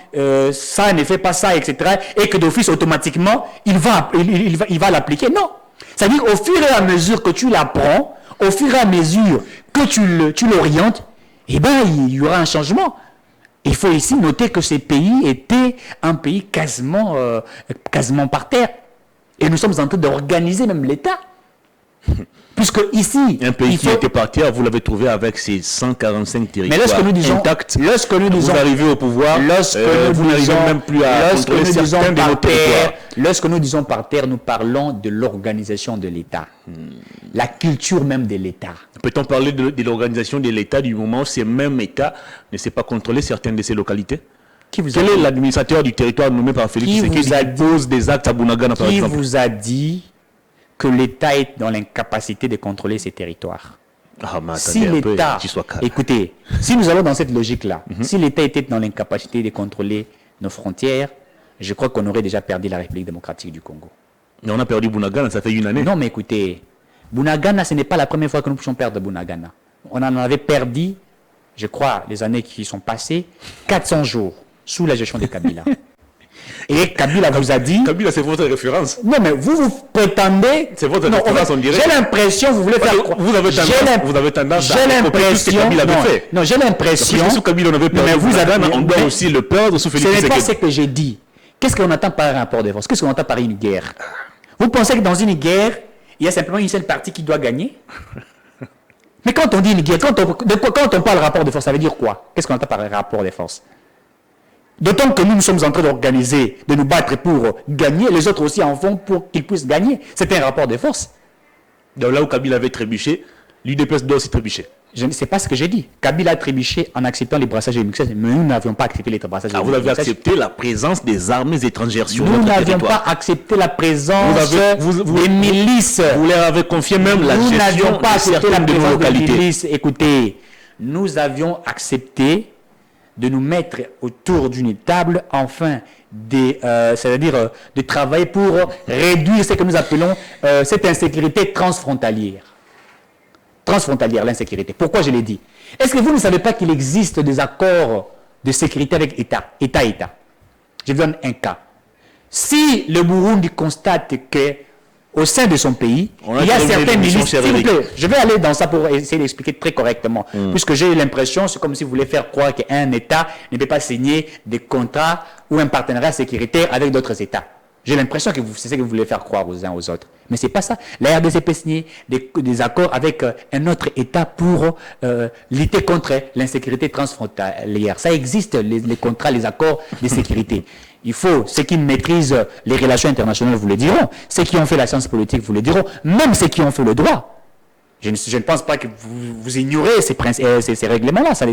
[SPEAKER 2] ça ne fait pas ça, etc. et que d'office automatiquement il va l'appliquer. Non. C'est-à-dire au fur et à mesure que tu l'apprends, au fur et à mesure que tu l'orientes, eh ben il y aura un changement. Il faut ici noter que ce pays était un pays quasiment par terre. Et nous sommes en train d'organiser même l'État. Puisque ici,
[SPEAKER 1] un pays qui était parti, vous l'avez trouvé avec ses 145 territoires
[SPEAKER 2] mais lorsque nous disons,
[SPEAKER 1] intacts.
[SPEAKER 2] Lorsque nous disons,
[SPEAKER 1] vous arrivez au pouvoir, vous n'arrivez même plus à contrôler certains de nos territoires.
[SPEAKER 2] Lorsque nous disons par terre, nous parlons de l'organisation de l'État. La culture même de l'État.
[SPEAKER 1] Peut-on parler de l'organisation de l'État du moment où ce même État ne sait pas contrôler certaines de ces localités? Quel est l'administrateur du territoire nommé par Félix Tshisekedi qui pose des actes à Bunagana, par exemple?
[SPEAKER 2] Qui vous a dit que l'État est dans l'incapacité de contrôler ses territoires? Si l'État, écoutez, si nous allons dans cette logique-là, si l'État était dans l'incapacité de contrôler nos frontières, je crois qu'on aurait déjà perdu la République démocratique du Congo.
[SPEAKER 1] Mais on a perdu Bunagana, ça fait une année.
[SPEAKER 2] Non, mais écoutez, Bunagana, ce n'est pas la première fois que nous pouvons perdre Bunagana. On en avait perdu, je crois, les années qui sont passées, 400 jours sous la gestion de Kabila. Et Kabila vous a dit...
[SPEAKER 1] Kabila, c'est votre référence.
[SPEAKER 2] Non, mais vous prétendez...
[SPEAKER 1] C'est votre référence, on dirait.
[SPEAKER 2] J'ai l'impression, vous voulez faire...
[SPEAKER 1] Vous avez tendance
[SPEAKER 2] à recopier tout ce que Kabila avait fait. Non, j'ai l'impression...
[SPEAKER 1] Sous Kabila, on avait perdu Bunagana, on doit aussi le perdre sous Félix Tshisekedi.
[SPEAKER 2] Ce n'est pas ce que j'ai dit. Qu'est-ce qu'on entend par un rapport de force? Qu'est-ce qu'on entend par une guerre? Vous pensez que dans une guerre, il y a simplement une seule partie qui doit gagner? Mais quand on dit une guerre, quand on parle de rapport de force, ça veut dire quoi? Qu'est-ce qu'on entend par un rapport de force? D'autant que nous sommes en train d'organiser, de nous battre pour gagner, les autres aussi en font pour qu'ils puissent gagner. C'est un rapport de force.
[SPEAKER 1] Donc là où Kabila avait trébuché, l'UDPS doit aussi trébucher.
[SPEAKER 2] Je ne sais pas ce que j'ai dit. Kabila a trébuché en acceptant les brassages et les mixages, mais nous n'avions pas accepté les brassages et les
[SPEAKER 1] mixages. Vous avez accepté la présence des armées étrangères sur
[SPEAKER 2] notre
[SPEAKER 1] territoire.
[SPEAKER 2] Nous n'avions pas accepté la présence des milices.
[SPEAKER 1] Vous leur avez confié même la gestion
[SPEAKER 2] Nous n'avions pas accepté la présence
[SPEAKER 1] des
[SPEAKER 2] milices. Écoutez, nous avions accepté de nous mettre autour d'une table, enfin, c'est-à-dire de travailler pour réduire ce que nous appelons cette insécurité transfrontalière. Transfrontalière, l'insécurité. Pourquoi je l'ai dit? Est-ce que vous ne savez pas qu'il existe des accords de sécurité avec État? Je vous donne un cas. Si le Burundi constate que au sein de son pays, il y a certains milices. Je vais aller dans ça pour essayer d'expliquer très correctement. Puisque j'ai l'impression, c'est comme si vous voulez faire croire qu'un État ne peut pas signer des contrats ou un partenariat sécuritaire avec d'autres États. J'ai l'impression que c'est ce que vous voulez faire croire aux uns aux autres. Mais ce n'est pas ça. La RDC peut signer des accords avec un autre État pour lutter contre l'insécurité transfrontalière. Ça existe, les contrats, les accords de sécurité. Il faut, ceux qui maîtrisent les relations internationales vous le diront, ceux qui ont fait la science politique vous le diront, même ceux qui ont fait le droit. Je ne pense pas que vous ignorez ces règlements-là, ça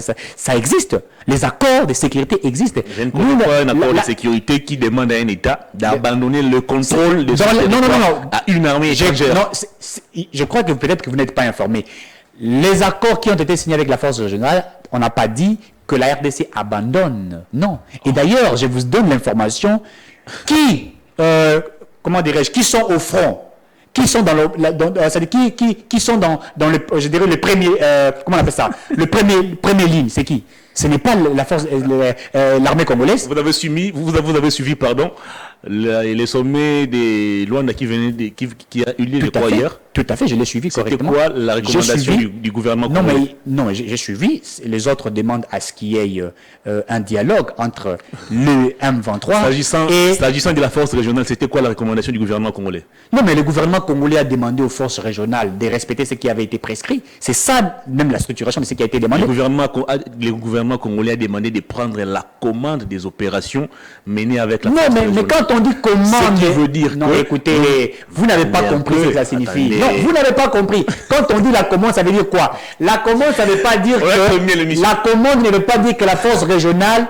[SPEAKER 2] existe. Les accords de sécurité existent.
[SPEAKER 1] Je ne connais pas un accord de sécurité qui demande à un État d'abandonner le contrôle de son territoire à une armée étrangère.
[SPEAKER 2] Je crois que peut-être que vous n'êtes pas informé. Les accords qui ont été signés avec la force régionale, on n'a pas dit que la RDC abandonne. Non. Et d'ailleurs, je vous donne l'information qui sont au front, qui sont dans qui sont dans le, je dirais le premier, comment on appelle ça, le premier ligne, c'est qui? Ce n'est pas la force, l'armée congolaise.
[SPEAKER 1] Vous avez suivi, pardon, les sommets des Luanda qui a eu lieu hier.
[SPEAKER 2] Tout à fait, je l'ai suivi correctement.
[SPEAKER 1] C'était quoi la recommandation du gouvernement congolais?
[SPEAKER 2] Non, j'ai suivi. Les autres demandent à ce qu'il y ait un dialogue entre le M23
[SPEAKER 1] S'agissant de la force régionale, c'était quoi la recommandation du gouvernement congolais?
[SPEAKER 2] Non, mais le gouvernement congolais a demandé aux forces régionales de respecter ce qui avait été prescrit. C'est ça, même la structuration de ce qui a été demandé.
[SPEAKER 1] Le gouvernement congolais a demandé de prendre la commande des opérations menées avec la force régionale.
[SPEAKER 2] Mais quand on dit commande...
[SPEAKER 1] Ce qui veut dire
[SPEAKER 2] non, écoutez, vous n'avez pas compris ce que ça signifie. Non, vous n'avez pas compris. Quand on dit la commande, ça veut dire quoi? La commande, ça ne veut pas dire que... La commande ne veut pas dire que la force régionale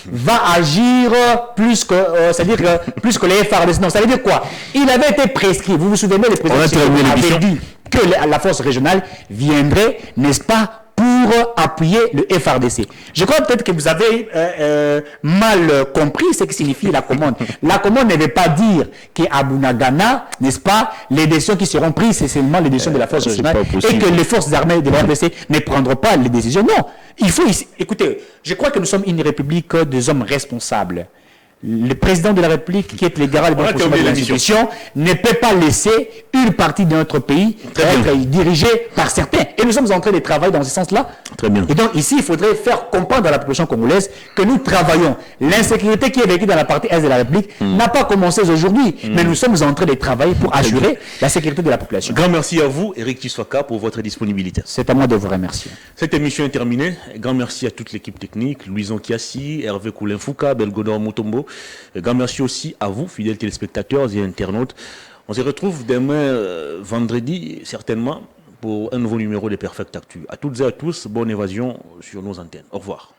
[SPEAKER 2] va agir plus que... c'est-à-dire plus que les FARDC. Non, ça veut dire quoi? Il avait été prescrit. Vous vous souvenez, le président avait dit que la force régionale viendrait, n'est-ce pas, pour appuyer le FRDC. Je crois peut-être que vous avez mal compris ce que signifie la commande. La commande ne veut pas dire qu'à Bunagana, n'est-ce pas, les décisions qui seront prises, c'est seulement les décisions de la force régionale et que les forces armées de la RDC ne prendront pas les décisions. Non, il faut ici... Écoutez, je crois que nous sommes une république des hommes responsables. le président de la République, qui est le garant de bonne fonctionnement de l'institution, ne peut pas laisser une partie de notre pays être dirigée par certains. Et nous sommes en train de travailler dans ce sens-là.
[SPEAKER 1] Très bien.
[SPEAKER 2] Et donc ici, il faudrait faire comprendre à la population congolaise que nous travaillons. L'insécurité qui est vécue dans la partie est de la République n'a pas commencé aujourd'hui, mais nous sommes en train de travailler pour assurer la sécurité de la population.
[SPEAKER 1] Grand merci à vous, Éric Tshisekedi, pour votre disponibilité.
[SPEAKER 2] C'est à moi de vous remercier.
[SPEAKER 1] Cette émission est terminée. Grand merci à toute l'équipe technique, Louison Kiassi, Hervé Koulin-Fouka, Belgodor Mutombo. Grand merci aussi à vous, fidèles téléspectateurs et internautes. On se retrouve demain, vendredi, certainement, pour un nouveau numéro de Perfect Actu. À toutes et à tous, bonne évasion sur nos antennes. Au revoir.